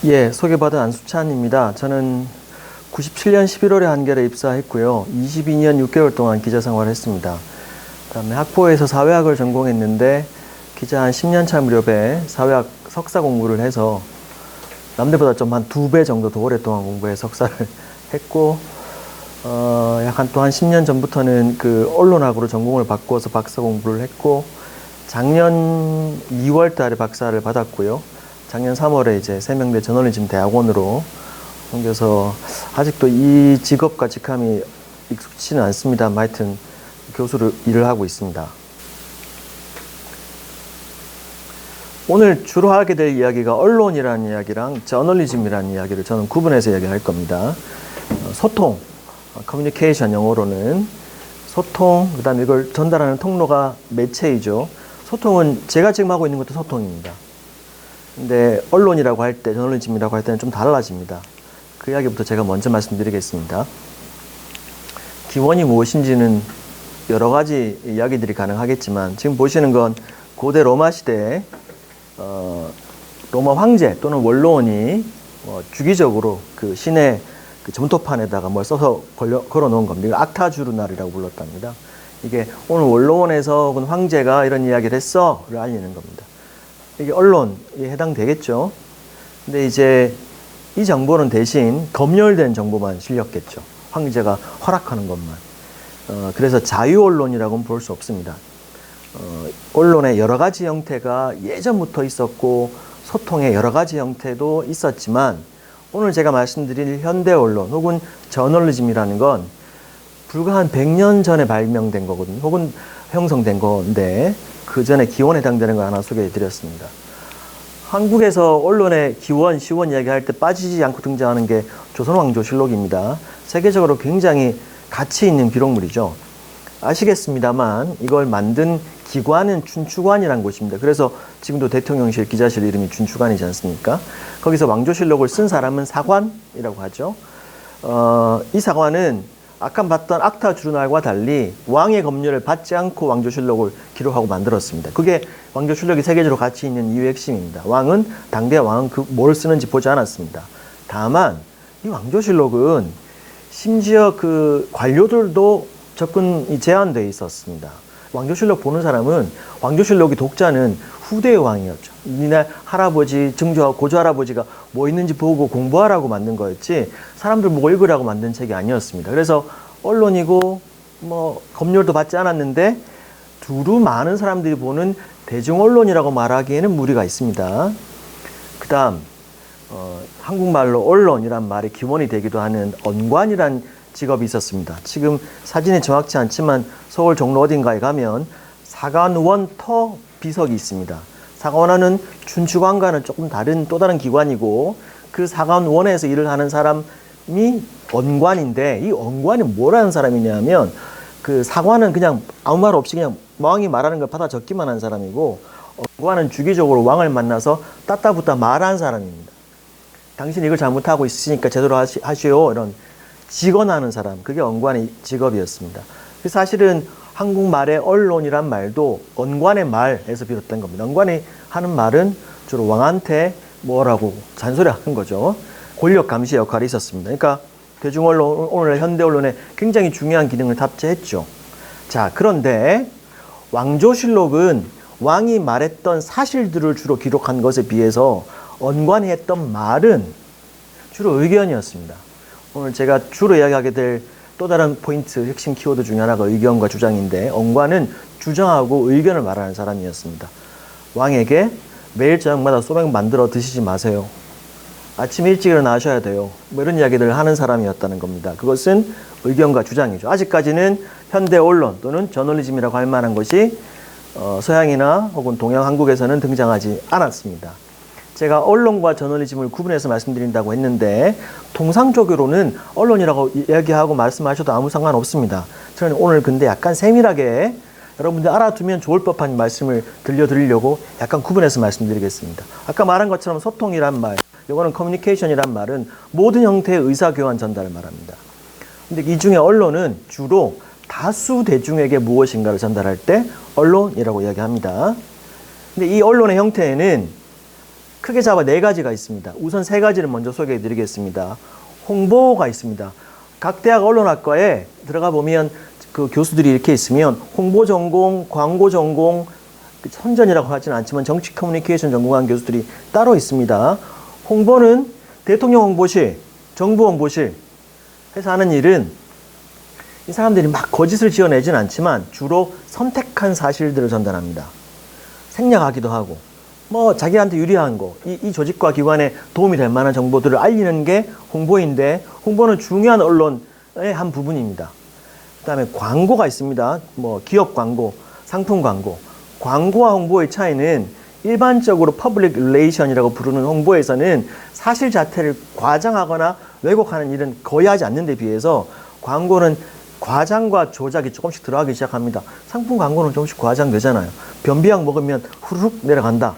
예, 소개받은 안수찬입니다. 저는 97년 11월에 한겨레 입사했고요. 22년 6개월 동안 기자 생활을 했습니다. 그다음에 학부에서 사회학을 전공했는데 기자 한 10년 차 무렵에 사회학 석사 공부를 해서 남들보다 좀 한 2배 정도 더 오랫동안 공부해 석사를 했고 약 또 한 10년 전부터는 그 언론학으로 전공을 바꿔서 박사 공부를 했고 작년 2월 달에 박사를 받았고요. 작년 3월에 이제 세명대 저널리즘 대학원으로 옮겨서 아직도 이 직업과 직함이 익숙치는 않습니다만 하여튼 교수로 일을 하고 있습니다. 오늘 주로 하게 될 이야기가 언론이라는 이야기랑 저널리즘이라는 이야기를 저는 구분해서 이야기할 겁니다. 소통, 커뮤니케이션 영어로는 소통, 그 다음에 이걸 전달하는 통로가 매체이죠. 소통은 제가 지금 하고 있는 것도 소통입니다. 근데 언론이라고 할 때, 저널리즘이라고 할 때는 좀 달라집니다. 그 이야기부터 제가 먼저 말씀드리겠습니다. 기원이 무엇인지는 여러 가지 이야기들이 가능하겠지만 지금 보시는 건 고대 로마 시대에 로마 황제 또는 원로원이 주기적으로 그 신의 그 점토판에다가 뭘 써서 걸어 놓은 겁니다. 이걸 악타주르날이라고 불렀답니다. 이게 오늘 원로원에서 혹은 황제가 이런 이야기를 했어를 알리는 겁니다. 이게 언론에 해당되겠죠. 근데 이제 이 정보는 대신 검열된 정보만 실렸겠죠. 황제가 허락하는 것만. 그래서 자유언론이라고는 볼 수 없습니다. 언론의 여러 가지 형태가 예전부터 있었고 소통의 여러 가지 형태도 있었지만 오늘 제가 말씀드릴 현대 언론 혹은 저널리즘이라는 건 불과 한 100년 전에 발명된 거거든요. 혹은 형성된 건데 그 전에 기원에 해당되는 걸 하나 소개해 드렸습니다. 한국에서 언론의 기원, 시원 이야기할 때 빠지지 않고 등장하는 게 조선왕조실록입니다. 세계적으로 굉장히 가치 있는 기록물이죠. 아시겠습니다만 이걸 만든 기관은 춘추관이라는 곳입니다. 그래서 지금도 대통령실 기자실 이름이 춘추관이지 않습니까? 거기서 왕조실록을 쓴 사람은 사관이라고 하죠. 이 사관은 아까 봤던 악타주르날과 달리 왕의 검열을 받지 않고 왕조실록을 기록하고 만들었습니다. 그게 왕조실록이 세계적으로 가치 있는 이유의 핵심입니다. 당대 왕은 뭘 쓰는지 보지 않았습니다. 다만 이 왕조실록은 심지어 그 관료들도 접근이 제한되어 있었습니다. 왕조실록 보는 사람은 왕조실록의 독자는 후대의 왕이었죠. 니네 할아버지, 증조하고 고조할아버지가 뭐 있는지 보고 공부하라고 만든 거였지 사람들 뭐 읽으라고 만든 책이 아니었습니다. 그래서 언론이고 뭐 검열도 받지 않았는데 두루 많은 사람들이 보는 대중언론이라고 말하기에는 무리가 있습니다. 그 다음 한국말로 언론이란 말의 기원이 되기도 하는 언관이란 직업이 있었습니다. 지금 사진이 정확치 않지만 서울 종로 어딘가에 가면 사관원터 비석이 있습니다. 사관원은 춘추관과는 조금 다른 또 다른 기관이고 그 사관원에서 일을 하는 사람이 언관인데 이 언관이 뭐라는 사람이냐면 그 사관은 그냥 아무 말 없이 그냥 왕이 말하는 걸 받아 적기만 한 사람이고 언관은 주기적으로 왕을 만나서 따따붙다 말한 사람입니다. 당신 이걸 잘못하고 있으니까 제대로 하시오 이런 직언하는 사람, 그게 언관의 직업이었습니다. 사실은 한국말의 언론이란 말도 언관의 말에서 비롯된 겁니다. 언관이 하는 말은 주로 왕한테 뭐라고 잔소리하는 거죠. 권력 감시 역할이 있었습니다. 그러니까 대중언론, 오늘 현대 언론에 굉장히 중요한 기능을 탑재했죠. 자, 그런데 왕조실록은 왕이 말했던 사실들을 주로 기록한 것에 비해서 언관이 했던 말은 주로 의견이었습니다. 오늘 제가 주로 이야기하게 될 또 다른 포인트, 핵심 키워드 중에 하나가 의견과 주장인데 언관은 주장하고 의견을 말하는 사람이었습니다. 왕에게 매일 저녁마다 소맥 만들어 드시지 마세요. 아침 일찍 일어나셔야 돼요. 뭐 이런 이야기들을 하는 사람이었다는 겁니다. 그것은 의견과 주장이죠. 아직까지는 현대 언론 또는 저널리즘이라고 할 만한 것이 서양이나 혹은 동양 한국에서는 등장하지 않았습니다. 제가 언론과 저널리즘을 구분해서 말씀드린다고 했는데 통상적으로는 언론이라고 이야기하고 말씀하셔도 아무 상관없습니다. 저는 오늘 근데 약간 세밀하게 여러분들 알아두면 좋을 법한 말씀을 들려드리려고 약간 구분해서 말씀드리겠습니다. 아까 말한 것처럼 소통이란 말, 이거는 커뮤니케이션이란 말은 모든 형태의 의사교환 전달을 말합니다. 근데 이 중에 언론은 주로 다수 대중에게 무엇인가를 전달할 때 언론이라고 이야기합니다. 근데 이 언론의 형태에는 크게 잡아 네 가지가 있습니다. 우선 세 가지를 먼저 소개해 드리겠습니다. 홍보가 있습니다. 각 대학 언론학과에 들어가 보면 그 교수들이 이렇게 있으면 홍보 전공, 광고 전공, 선전이라고 하지는 않지만 정치 커뮤니케이션 전공한 교수들이 따로 있습니다. 홍보는 대통령 홍보실, 정부 홍보실 해서 하는 일은 이 사람들이 막 거짓을 지어내진 않지만 주로 선택한 사실들을 전달합니다. 생략하기도 하고 뭐 자기한테 유리한 거, 이 조직과 기관에 도움이 될 만한 정보들을 알리는 게 홍보인데, 홍보는 중요한 언론의 한 부분입니다. 그다음에 광고가 있습니다. 뭐 기업 광고, 상품 광고. 광고와 홍보의 차이는 일반적으로 퍼블릭 릴레이션이라고 부르는 홍보에서는 사실 자체를 과장하거나 왜곡하는 일은 거의 하지 않는 데 비해서 광고는 과장과 조작이 조금씩 들어가기 시작합니다. 상품 광고는 조금씩 과장되잖아요. 변비약 먹으면 후루룩 내려간다.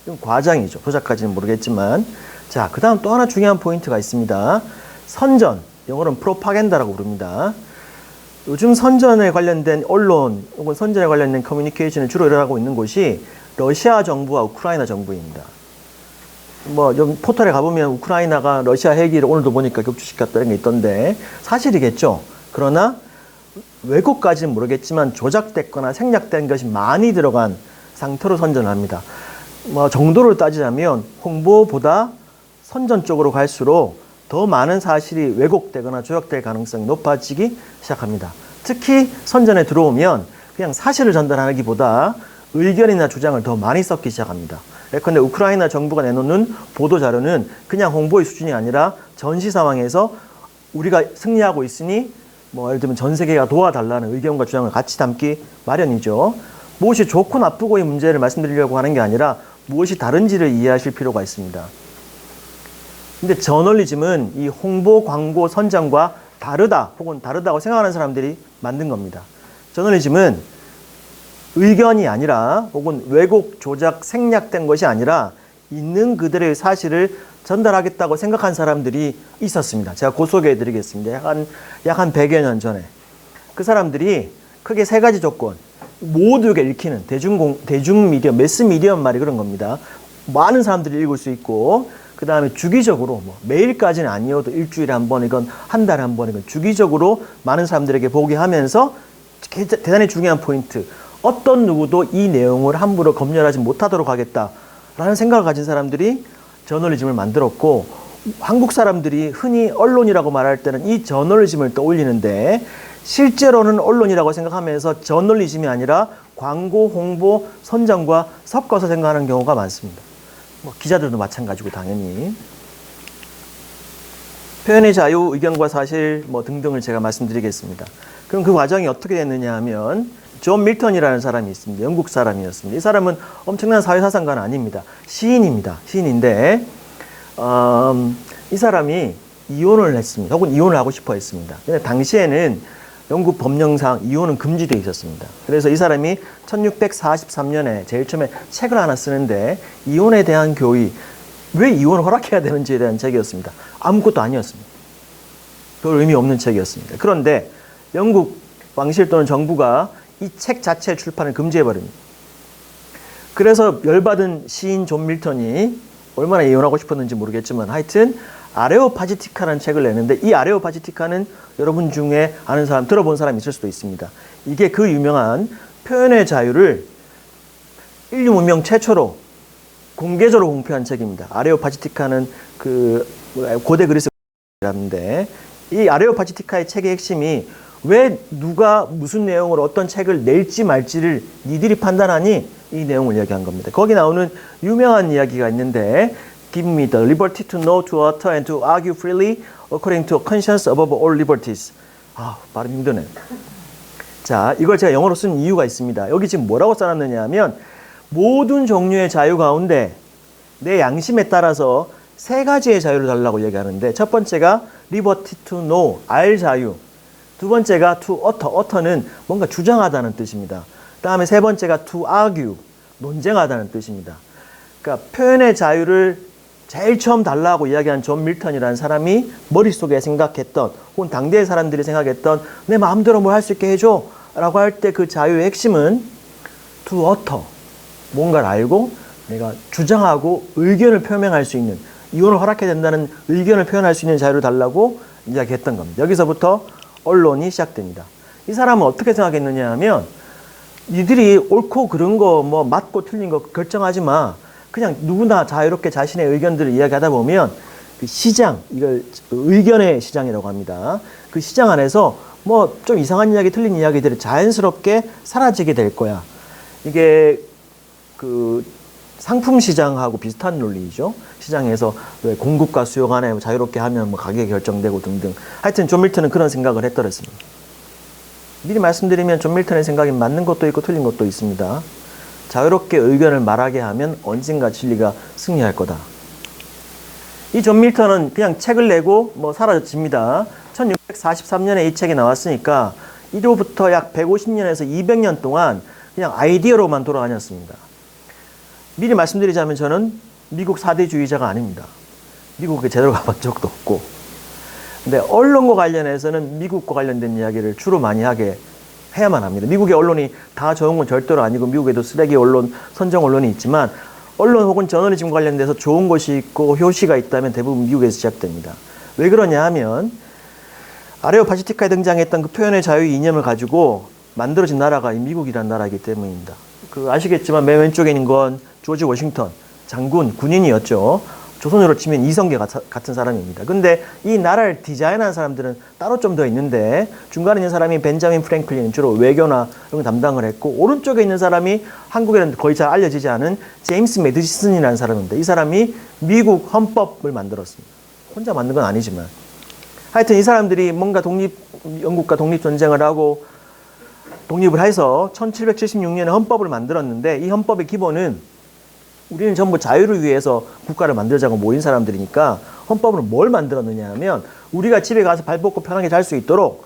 이건 과장이죠. 조작까지는 모르겠지만. 자, 그 다음 또 하나 중요한 포인트가 있습니다. 선전, 영어로는 프로파간다라고 부릅니다. 요즘 선전에 관련된 언론 혹은 선전에 관련된 커뮤니케이션을 주로 일어나고 있는 곳이 러시아 정부와 우크라이나 정부입니다. 뭐 좀 포털에 가보면 우크라이나가 러시아 핵기를 오늘도 보니까 격추시켰다는 게 있던데 사실이겠죠. 그러나 왜곡까지는 모르겠지만 조작됐거나 생략된 것이 많이 들어간 상태로 선전을 합니다. 뭐 정도를 따지자면 홍보보다 선전 쪽으로 갈수록 더 많은 사실이 왜곡되거나 조작될 가능성이 높아지기 시작합니다. 특히 선전에 들어오면 그냥 사실을 전달하기보다 의견이나 주장을 더 많이 섞기 시작합니다. 예컨대 우크라이나 정부가 내놓는 보도자료는 그냥 홍보의 수준이 아니라 전시 상황에서 우리가 승리하고 있으니 뭐 예를 들면 전 세계가 도와달라는 의견과 주장을 같이 담기 마련이죠. 무엇이 좋고 나쁘고의 문제를 말씀드리려고 하는 게 아니라 무엇이 다른지를 이해하실 필요가 있습니다. 근데 저널리즘은 이 홍보, 광고, 선전과 다르다 혹은 다르다고 생각하는 사람들이 만든 겁니다. 저널리즘은 의견이 아니라 혹은 왜곡, 조작, 생략된 것이 아니라 있는 그들의 사실을 전달하겠다고 생각한 사람들이 있었습니다. 제가 곧 소개해 드리겠습니다. 약 한 100여 년 전에. 그 사람들이 크게 세 가지 조건, 모두에게 읽히는 대중미디어, 매스미디어 말이 그런 겁니다. 많은 사람들이 읽을 수 있고, 그 다음에 주기적으로, 뭐 매일까지는 아니어도 일주일에 한 번이건 한 달에 한 번이건 주기적으로 많은 사람들에게 보게 하면서 대단히 중요한 포인트, 어떤 누구도 이 내용을 함부로 검열하지 못하도록 하겠다라는 생각을 가진 사람들이 저널리즘을 만들었고, 한국 사람들이 흔히 언론이라고 말할 때는 이 저널리즘을 떠올리는데 실제로는 언론이라고 생각하면서 저널리즘이 아니라 광고, 홍보, 선전과 섞어서 생각하는 경우가 많습니다. 뭐 기자들도 마찬가지고 당연히. 표현의 자유, 의견과 사실 뭐 등등을 제가 말씀드리겠습니다. 그럼 그 과정이 어떻게 됐느냐 하면 존 밀턴이라는 사람이 있습니다. 영국 사람이었습니다. 이 사람은 엄청난 사회사상가는 아닙니다. 시인입니다. 시인인데 이 사람이 이혼을 했습니다. 혹은 이혼을 하고 싶어 했습니다. 근데 당시에는 영국 법령상 이혼은 금지되어 있었습니다. 그래서 이 사람이 1643년에 제일 처음에 책을 하나 쓰는데 이혼에 대한 교의, 왜 이혼을 허락해야 되는지에 대한 책이었습니다. 아무것도 아니었습니다. 별 의미 없는 책이었습니다. 그런데 영국 왕실 또는 정부가 이 책 자체의 출판을 금지해버립니다. 그래서 열받은 시인 존 밀턴이 얼마나 이혼하고 싶었는지 모르겠지만 하여튼 아레오파지티카라는 책을 내는데, 이 아레오파지티카는 여러분 중에 아는 사람, 들어본 사람이 있을 수도 있습니다. 이게 그 유명한 표현의 자유를 인류 문명 최초로 공개적으로 공표한 책입니다. 아레오파지티카는 그 고대 그리스라는데, 이 아레오파지티카의 책의 핵심이 왜 누가 무슨 내용으로 어떤 책을 낼지 말지를 니들이 판단하니, 이 내용을 이야기한 겁니다. 거기 나오는 유명한 이야기가 있는데, Give me the liberty to know, to utter, and to argue freely according to conscience above all liberties. 아, 발음 힘드네. 자, 이걸 제가 영어로 쓴 이유가 있습니다. 여기 지금 뭐라고 써놨느냐 하면 모든 종류의 자유 가운데 내 양심에 따라서 세 가지의 자유를 달라고 얘기하는데, 첫 번째가 liberty to know, 알 자유. 두 번째가 to utter, utter는 뭔가 주장하다는 뜻입니다. 다음에 세 번째가 to argue, 논쟁하다는 뜻입니다. 그러니까 표현의 자유를 제일 처음 달라고 이야기한 존 밀턴이라는 사람이 머릿속에 생각했던, 혹은 당대의 사람들이 생각했던 내 마음대로 뭘 할 수 있게 해줘 라고 할 때 그 자유의 핵심은 to utter, 뭔가를 알고, 내가 주장하고 의견을 표명할 수 있는, 이혼을 허락해야 된다는 의견을 표현할 수 있는 자유를 달라고 이야기했던 겁니다. 여기서부터 언론이 시작됩니다. 이 사람은 어떻게 생각했느냐 하면, 니들이 옳고 그른 거, 뭐 맞고 틀린 거 결정하지 마. 그냥 누구나 자유롭게 자신의 의견들을 이야기하다 보면 그 시장, 이걸 의견의 시장이라고 합니다. 그 시장 안에서 뭐 좀 이상한 이야기, 틀린 이야기들이 자연스럽게 사라지게 될 거야. 이게 그 상품 시장하고 비슷한 논리이죠. 시장에서 왜 공급과 수요 간에 자유롭게 하면 뭐 가격이 결정되고 등등. 하여튼 존 밀턴은 그런 생각을 했더랬습니다. 미리 말씀드리면 존 밀턴의 생각이 맞는 것도 있고 틀린 것도 있습니다. 자유롭게 의견을 말하게 하면 언젠가 진리가 승리할 거다. 이 존 밀턴은 그냥 책을 내고 뭐 사라집니다. 1643년에 이 책이 나왔으니까 이로부터 약 150년에서 200년 동안 그냥 아이디어로만 돌아다녔습니다. 미리 말씀드리자면 저는 미국 사대주의자가 아닙니다. 미국에 제대로 가본 적도 없고. 근데 언론과 관련해서는 미국과 관련된 이야기를 주로 많이 해야만 합니다. 미국의 언론이 다 좋은 건 절대로 아니고 미국에도 쓰레기 언론, 선정 언론이 있지만 언론 혹은 저널리즘 관련돼서 좋은 것이 있고 효시가 있다면 대부분 미국에서 시작됩니다. 왜 그러냐 하면 아레오파시티카에 등장했던 그 표현의 자유 이념을 가지고 만들어진 나라가 이 미국이라는 나라이기 때문입니다. 그 아시겠지만 맨 왼쪽에 있는 건 조지 워싱턴 장군, 군인이었죠. 조선으로 치면 이성계 같은 사람입니다. 근데 이 나라를 디자인한 사람들은 따로 좀 더 있는데 중간에 있는 사람이 벤자민 프랭클린, 주로 외교나 이런 거 담당을 했고 오른쪽에 있는 사람이 한국에는 거의 잘 알려지지 않은 제임스 매디슨이라는 사람인데 이 사람이 미국 헌법을 만들었습니다. 혼자 만든 건 아니지만 하여튼 이 사람들이 뭔가 영국과 독립전쟁을 하고 독립을 해서 1776년에 헌법을 만들었는데 이 헌법의 기본은 우리는 전부 자유를 위해서 국가를 만들자고 모인 사람들이니까 헌법으로 뭘 만들었느냐 하면 우리가 집에 가서 발 뻗고 편하게 잘 수 있도록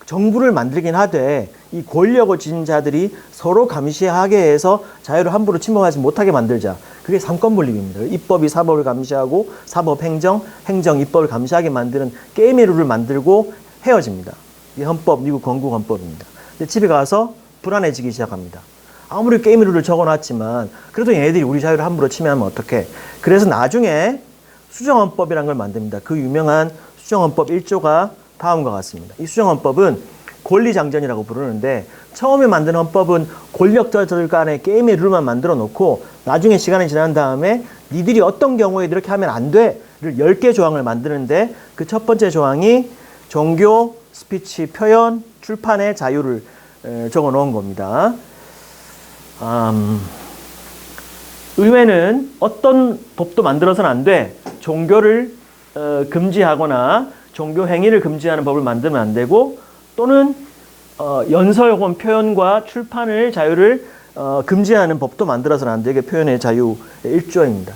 정부를 만들긴 하되 이 권력을 지닌 자들이 서로 감시하게 해서 자유를 함부로 침범하지 못하게 만들자. 그게 삼권분립입니다. 입법이 사법을 감시하고 사법 행정, 행정 입법을 감시하게 만드는 게임의 룰을 만들고 헤어집니다. 이 헌법, 미국 건국 헌법입니다. 근데 집에 가서 불안해지기 시작합니다. 아무리 게임 룰을 적어놨지만 그래도 얘네들이 우리 자유를 함부로 침해하면 어떡해. 그래서 나중에 수정헌법이라는 걸 만듭니다. 그 유명한 수정헌법 1조가 다음과 같습니다. 이 수정헌법은 권리장전이라고 부르는데 처음에 만든 헌법은 권력자들 간의 게임의 룰만 만들어 놓고 나중에 시간이 지난 다음에 니들이 어떤 경우에 이렇게 하면 안 돼를 10개 조항을 만드는데 그 첫 번째 조항이 종교, 스피치, 표현, 출판의 자유를 적어 놓은 겁니다. 의회는 어떤 법도 만들어서는 안 돼. 종교를 금지하거나 종교 행위를 금지하는 법을 만들면 안 되고 또는 연설 혹은 표현과 출판의 자유를 금지하는 법도 만들어서는 안 되게 표현의 자유의 1조입니다.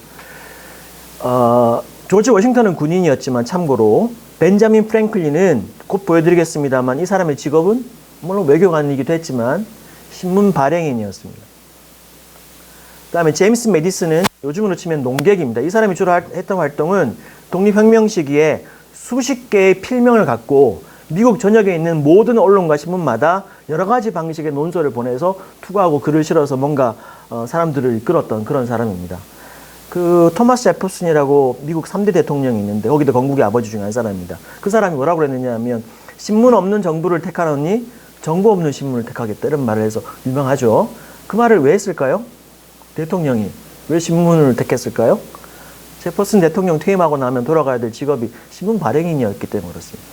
조지 워싱턴은 군인이었지만 참고로 벤자민 프랭클린은 곧 보여드리겠습니다만 이 사람의 직업은 물론 외교관이기도 했지만 신문 발행인이었습니다. 그 다음에 제임스 매디슨은 요즘으로 치면 농객입니다. 이 사람이 주로 했던 활동은 독립혁명 시기에 수십 개의 필명을 갖고 미국 전역에 있는 모든 언론과 신문마다 여러 가지 방식의 논설을 보내서 투과하고 글을 실어서 뭔가 사람들을 이끌었던 그런 사람입니다. 그 토마스 제퍼슨이라고 미국 3대 대통령이 있는데 거기도 건국의 아버지 중에 한 사람입니다. 그 사람이 뭐라고 그랬느냐 하면 신문 없는 정부를 택하노니 정부 없는 신문을 택하겠다 이런 말을 해서 유명하죠. 그 말을 왜 했을까요? 대통령이 왜 신문을 택했을까요? 제퍼슨 대통령 퇴임하고 나면 돌아가야 될 직업이 신문 발행인이었기 때문에 그렇습니다.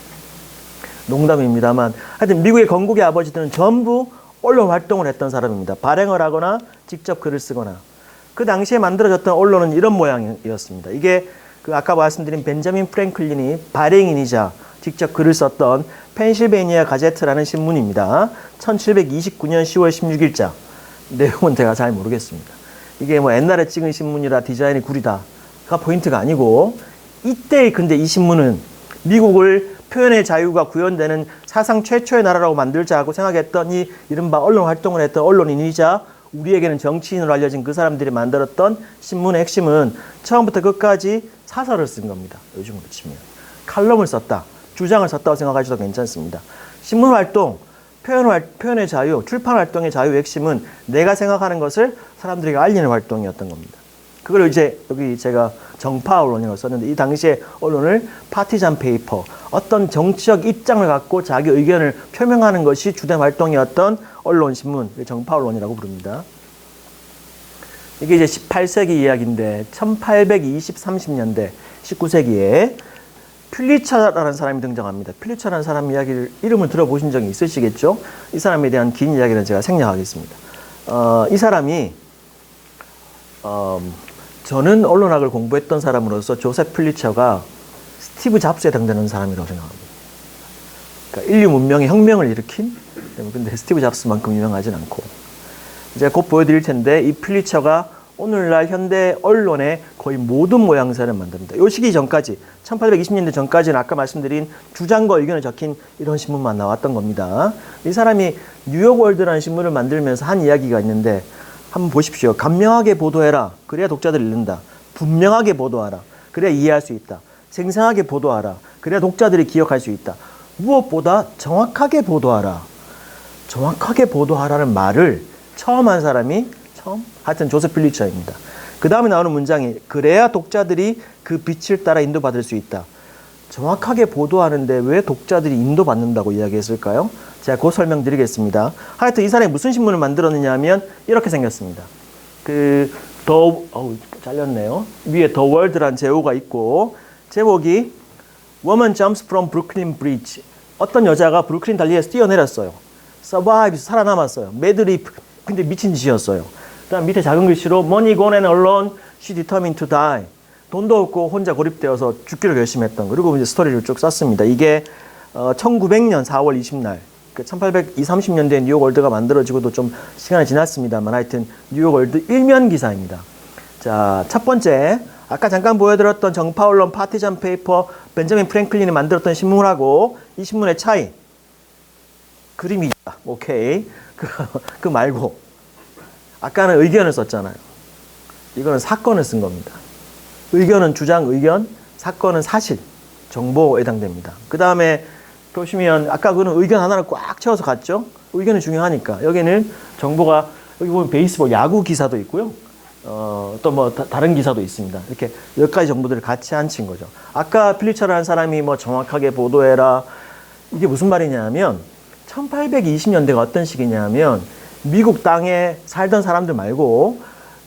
농담입니다만 하여튼 미국의 건국의 아버지들은 전부 언론 활동을 했던 사람입니다. 발행을 하거나 직접 글을 쓰거나. 그 당시에 만들어졌던 언론은 이런 모양이었습니다. 이게 그 아까 말씀드린 벤자민 프랭클린이 발행인이자 직접 글을 썼던 펜실베이니아 가제트라는 신문입니다. 1729년 10월 16일자. 내용은 제가 잘 모르겠습니다. 이게 뭐 옛날에 찍은 신문이라 디자인이 구리다가 포인트가 아니고 이때 근데 이 신문은 미국을 표현의 자유가 구현되는 사상 최초의 나라라고 만들자고 생각했던 이 이른바 언론 활동을 했던 언론인이자 우리에게는 정치인으로 알려진 그 사람들이 만들었던 신문의 핵심은 처음부터 끝까지 사설을 쓴 겁니다. 요즘으로 치면. 칼럼을 썼다. 주장을 썼다고 생각하셔도 괜찮습니다. 신문활동, 표현의 자유, 출판활동의 자유의 핵심은 내가 생각하는 것을 사람들에게 알리는 활동이었던 겁니다. 그걸 이제 여기 제가 정파 언론이라고 썼는데 이 당시에 언론을 파티잔 페이퍼, 어떤 정치적 입장을 갖고 자기 의견을 표명하는 것이 주된 활동이었던 언론 신문, 정파 언론이라고 부릅니다. 이게 이제 18세기 이야기인데 1820, 30년대 19세기에 필리처라는 사람이 등장합니다. 필리처라는 사람 이름을 들어보신 적이 있으시겠죠? 이 사람에 대한 긴 이야기는 제가 생략하겠습니다. 이 사람이 저는 언론학을 공부했던 사람으로서 조셉 필리처가 스티브 잡스에 해당되는 사람이라고 생각합니다. 그러니까 인류 문명의 혁명을 일으킨, 근데 스티브 잡스만큼 유명하진 않고, 이제 곧 보여드릴 텐데 이 필리처가 오늘날 현대 언론의 거의 모든 모양새를 만듭니다. 이 시기 전까지, 1820년대 전까지는 아까 말씀드린 주장과 의견을 적힌 이런 신문만 나왔던 겁니다. 이 사람이 뉴욕월드라는 신문을 만들면서 한 이야기가 있는데 한번 보십시오. 간명하게 보도해라. 그래야 독자들을 읽는다. 분명하게 보도하라. 그래야 이해할 수 있다. 생생하게 보도하라. 그래야 독자들이 기억할 수 있다. 무엇보다 정확하게 보도하라. 정확하게 보도하라는 말을 처음 한 사람이 하여튼 조셉 필리처입니다. 그 다음에 나오는 문장이 그래야 독자들이 그 빛을 따라 인도받을 수 있다. 정확하게 보도하는데 왜 독자들이 인도받는다고 이야기했을까요? 제가 곧 설명드리겠습니다. 하여튼 이 사람이 무슨 신문을 만들었느냐 하면 이렇게 생겼습니다. 잘렸네요. 위에 The World라는 제호가 있고 제목이 Woman jumps from Brooklyn Bridge. 어떤 여자가 브루클린 달리에서 뛰어내렸어요. Survives, 살아남았어요. 매드립, 근데 미친 짓이었어요. 그 다음 밑에 작은 글씨로 Money gone and alone, she determined to die. 돈도 없고 혼자 고립되어서 죽기로 결심했던. 그리고 이제 스토리를 쭉 썼습니다. 이게 1900년 4월 20날, 1830년대에 뉴욕월드가 만들어지고도 좀 시간이 지났습니다만 하여튼 뉴욕월드 일면 기사입니다. 자, 첫 번째, 아까 잠깐 보여드렸던 정파 언론 파티잔 페이퍼 벤저민 프랭클린이 만들었던 신문하고 이 신문의 차이. 그림이 있다. 오케이. 그 말고 아까는 의견을 썼잖아요. 이거는 사건을 쓴 겁니다. 의견은 주장, 의견, 사건은 사실, 정보에 해당됩니다. 그 다음에 보시면 아까 그는 의견 하나를 꽉 채워서 갔죠. 의견이 중요하니까. 여기는 정보가, 여기 보면 베이스볼, 야구 기사도 있고요. 또 뭐 다른 기사도 있습니다. 이렇게 몇 가지 정보들을 같이 앉힌 거죠. 아까 필리처라는 사람이 뭐 정확하게 보도해라. 이게 무슨 말이냐면 1820년대가 어떤 시기냐면 미국 땅에 살던 사람들 말고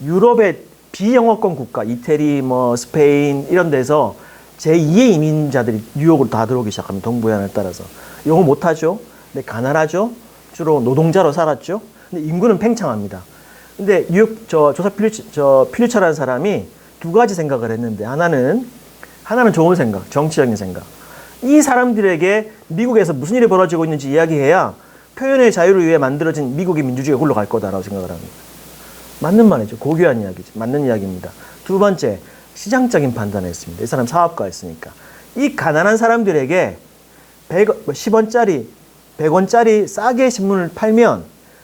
유럽의 비영어권 국가, 이태리, 뭐 스페인 이런 데서 제2의 이민자들이 뉴욕으로 다 들어오기 시작합니다. 동부해안을 따라서. 영어 못하죠. 근데 가난하죠. 주로 노동자로 살았죠. 근데 인구는 팽창합니다. 근데 뉴욕 조셉 필리처라는 사람이 두 가지 생각을 했는데 하나는 좋은 생각, 정치적인 생각. 이 사람들에게 미국에서 무슨 일이 벌어지고 있는지 이야기해야 표현의 자유를 위해 만들어진 미국의 민주주의가 굴러갈 거다라고 생각을 합니다. 맞는 말이죠. 고귀한 이야기죠. 맞는 이야기입니다. 두 번째, 시장적인 판단을 했습니다. 이 사람 사업가였으니까. 이 가난한 사람들에게 10원짜리, 100원짜리 싸게 신문을 팔면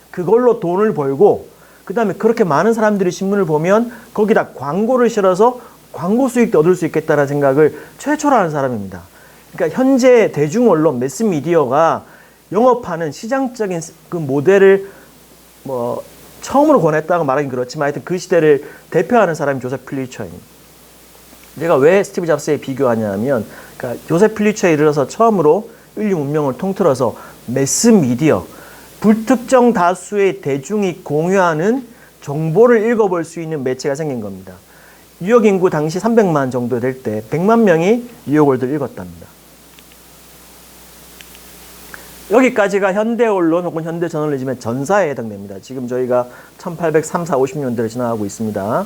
그걸로 돈을 벌고 그 다음에 그렇게 많은 사람들이 신문을 보면 거기다 광고를 실어서 광고 수익도 얻을 수 있겠다는 생각을 최초로 하는 사람입니다. 그러니까 현재 대중언론, 매스미디어가 영업하는 시장적인 그 모델을 뭐 처음으로 권했다고 말하긴 그렇지만 하여튼 그 시대를 대표하는 사람이 조셉 필리처입니다. 제가 왜 스티브 잡스에 비교하냐면 그러니까 조셉 필리처에 이르러서 처음으로 인류 문명을 통틀어서 매스미디어, 불특정 다수의 대중이 공유하는 정보를 읽어볼 수 있는 매체가 생긴 겁니다. 뉴욕 인구 당시 300만 정도 될 때 100만 명이 뉴욕월드를 읽었답니다. 여기까지가 현대 언론 혹은 현대 저널리즘의 전사에 해당됩니다. 지금 저희가 1830, 40, 50년대를 지나가고 있습니다.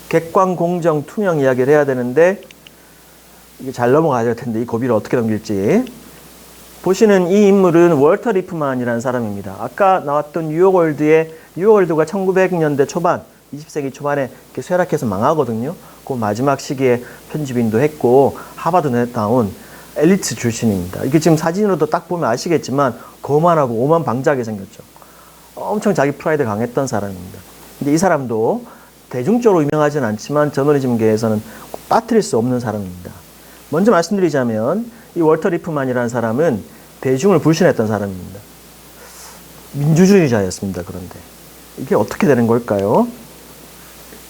객관, 공정, 투명 이야기를 해야 되는데 이게 잘 넘어가야 될 텐데 이 고비를 어떻게 넘길지. 보시는 이 인물은 월터 리프만이라는 사람입니다. 아까 나왔던 뉴욕월드가 1900년대 초반, 20세기 초반에 이렇게 쇠락해서 망하거든요. 그 마지막 시기에 편집인도 했고 하버드 나온 엘리트 출신입니다. 이게 지금 사진으로도 딱 보면 아시겠지만 거만하고 오만방자하게 생겼죠. 엄청 자기 프라이드 강했던 사람입니다. 근데 이 사람도 대중적으로 유명하진 않지만 저널리즘계에서는 빠뜨릴 수 없는 사람입니다. 먼저 말씀드리자면 이 월터 리프만이라는 사람은 대중을 불신했던 사람입니다. 민주주의자였습니다. 그런데 이게 어떻게 되는 걸까요?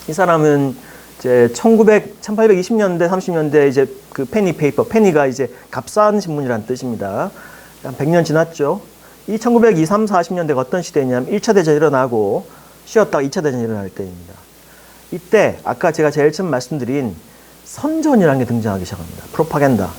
이 사람은 이제 1820년대, 30년대 이제 그 페니 페이퍼, 페니가 이제 값싼 신문이라는 뜻입니다. 한 100년 지났죠. 이 1920, 30, 40년대가 어떤 시대냐면 1차 대전이 일어나고 쉬었다가 2차 대전이 일어날 때입니다. 이때 아까 제가 제일 처음 말씀드린 선전이라는 게 등장하기 시작합니다. 프로파간다.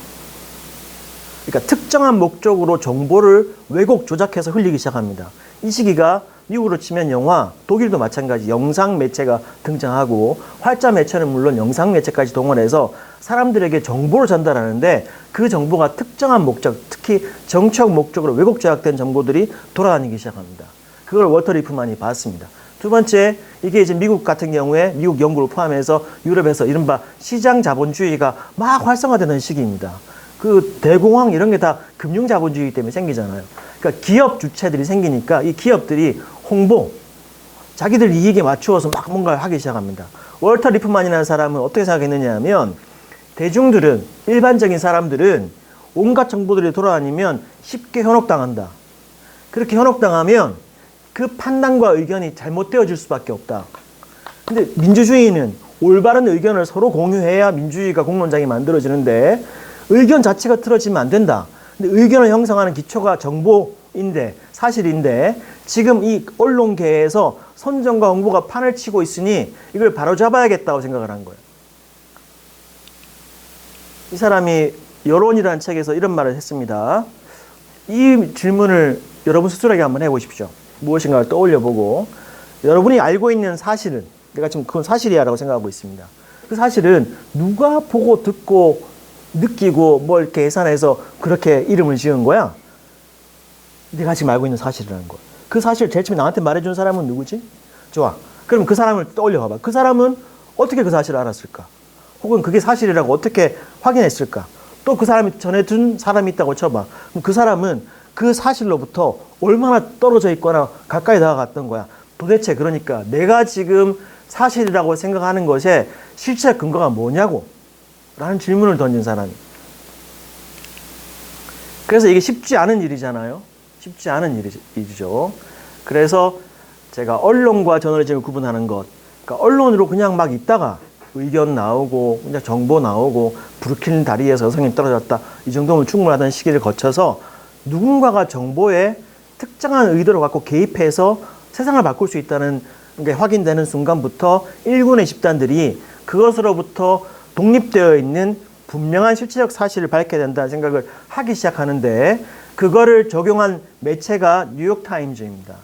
그러니까 특정한 목적으로 정보를 왜곡 조작해서 흘리기 시작합니다. 이 시기가 미국으로 치면 영화, 독일도 마찬가지 영상 매체가 등장하고 활자 매체는 물론 영상 매체까지 동원해서 사람들에게 정보를 전달하는데 그 정보가 특정한 목적, 특히 정치적 목적으로 왜곡 조작된 정보들이 돌아다니기 시작합니다. 그걸 월터 리프만이 봤습니다. 두 번째, 이게 이제 미국 같은 경우에 미국 연구를 포함해서 유럽에서 이른바 시장 자본주의가 막 활성화되는 시기입니다. 그 대공황 이런 게 다 금융 자본주의 때문에 생기잖아요. 그러니까 기업 주체들이 생기니까 이 기업들이 홍보, 자기들 이익에 맞추어서 막 뭔가를 하기 시작합니다. 월터 리프만이라는 사람은 어떻게 생각했느냐 하면 대중들은, 일반적인 사람들은 온갖 정보들이 돌아다니면 쉽게 현혹당한다. 그렇게 현혹당하면 그 판단과 의견이 잘못되어질 수밖에 없다. 근데 민주주의는 올바른 의견을 서로 공유해야 민주주의가 공론장이 만들어지는데 의견 자체가 틀어지면 안 된다. 근데 의견을 형성하는 기초가 정보인데, 사실인데 지금 이 언론계에서 선전과 홍보가 판을 치고 있으니 이걸 바로잡아야겠다고 생각을 한 거예요. 이 사람이 여론이라는 책에서 이런 말을 했습니다. 이 질문을 여러분 스스로에게 한번 해보십시오. 무엇인가를 떠올려보고 여러분이 알고 있는 사실은, 내가 지금 그건 사실이야 라고 생각하고 있습니다. 그 사실은 누가 보고 듣고 느끼고 뭘 계산해서 그렇게 이름을 지은 거야? 내가 지금 알고 있는 사실이라는 거. 그 사실 제일 처음에 나한테 말해준 사람은 누구지? 좋아. 그럼 그 사람을 떠올려 봐봐. 그 사람은 어떻게 그 사실을 알았을까? 혹은 그게 사실이라고 어떻게 확인했을까? 또 그 사람이 전해준 사람이 있다고 쳐봐. 그럼 그 사람은 그 사실로부터 얼마나 떨어져 있거나 가까이 다가갔던 거야. 도대체 그러니까 내가 지금 사실이라고 생각하는 것에 실체 근거가 뭐냐고 라는 질문을 던진 사람이. 그래서 이게 쉽지 않은 일이잖아요. 쉽지 않은 일이죠. 그래서 제가 언론과 저널리즘을 구분하는 것. 그러니까 언론으로 그냥 막 있다가 의견 나오고 그냥 정보 나오고 브루클린 다리에서 여성이 떨어졌다. 이 정도면 충분하다는 시기를 거쳐서 누군가가 정보에 특정한 의도를 갖고 개입해서 세상을 바꿀 수 있다는 게 확인되는 순간부터 일군의 집단들이 그것으로부터 독립되어 있는 분명한 실체적 사실을 밝혀야 된다는 생각을 하기 시작하는데 그거를 적용한 매체가 뉴욕타임즈입니다.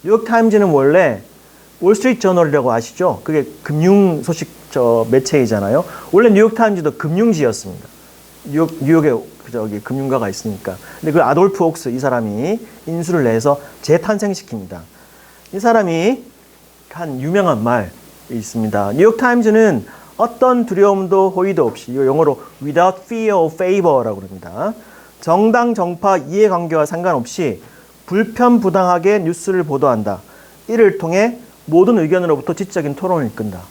뉴욕타임즈는 원래 월스트리트 저널이라고 아시죠? 그게 금융 소식 매체이잖아요. 원래 뉴욕타임즈도 금융지였습니다. 뉴욕에 저기 금융가가 있으니까. 근데 그 아돌프 옥스 이 사람이 인수를 내서 재탄생시킵니다. 이 사람이 한 유명한 말이 있습니다. 뉴욕타임즈는 어떤 두려움도 호의도 없이, 이거 영어로 without fear or favor라고 합니다. 정당, 정파, 이해관계와 상관없이 불편부당하게 뉴스를 보도한다. 이를 통해 모든 의견으로부터 지적인 토론을 이끈다.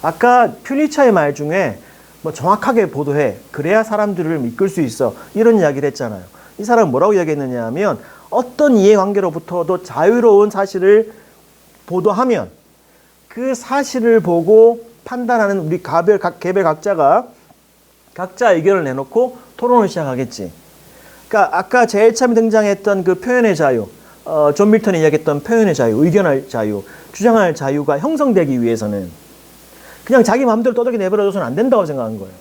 아까 퓰리처의 말 중에 뭐 정확하게 보도해. 그래야 사람들을 이끌 수 있어. 이런 이야기를 했잖아요. 이 사람은 뭐라고 이야기했느냐 하면 어떤 이해관계로부터도 자유로운 사실을 보도하면 그 사실을 보고 판단하는 우리 개별 각자가 각자 의견을 내놓고 토론을 시작하겠지. 그러니까 아까 제일 처음에 등장했던 그 표현의 자유, 존 밀턴이 이야기했던 표현의 자유, 의견할 자유, 주장할 자유가 형성되기 위해서는 그냥 자기 마음대로 떠들게 내버려둬서는 안 된다고 생각한 거예요.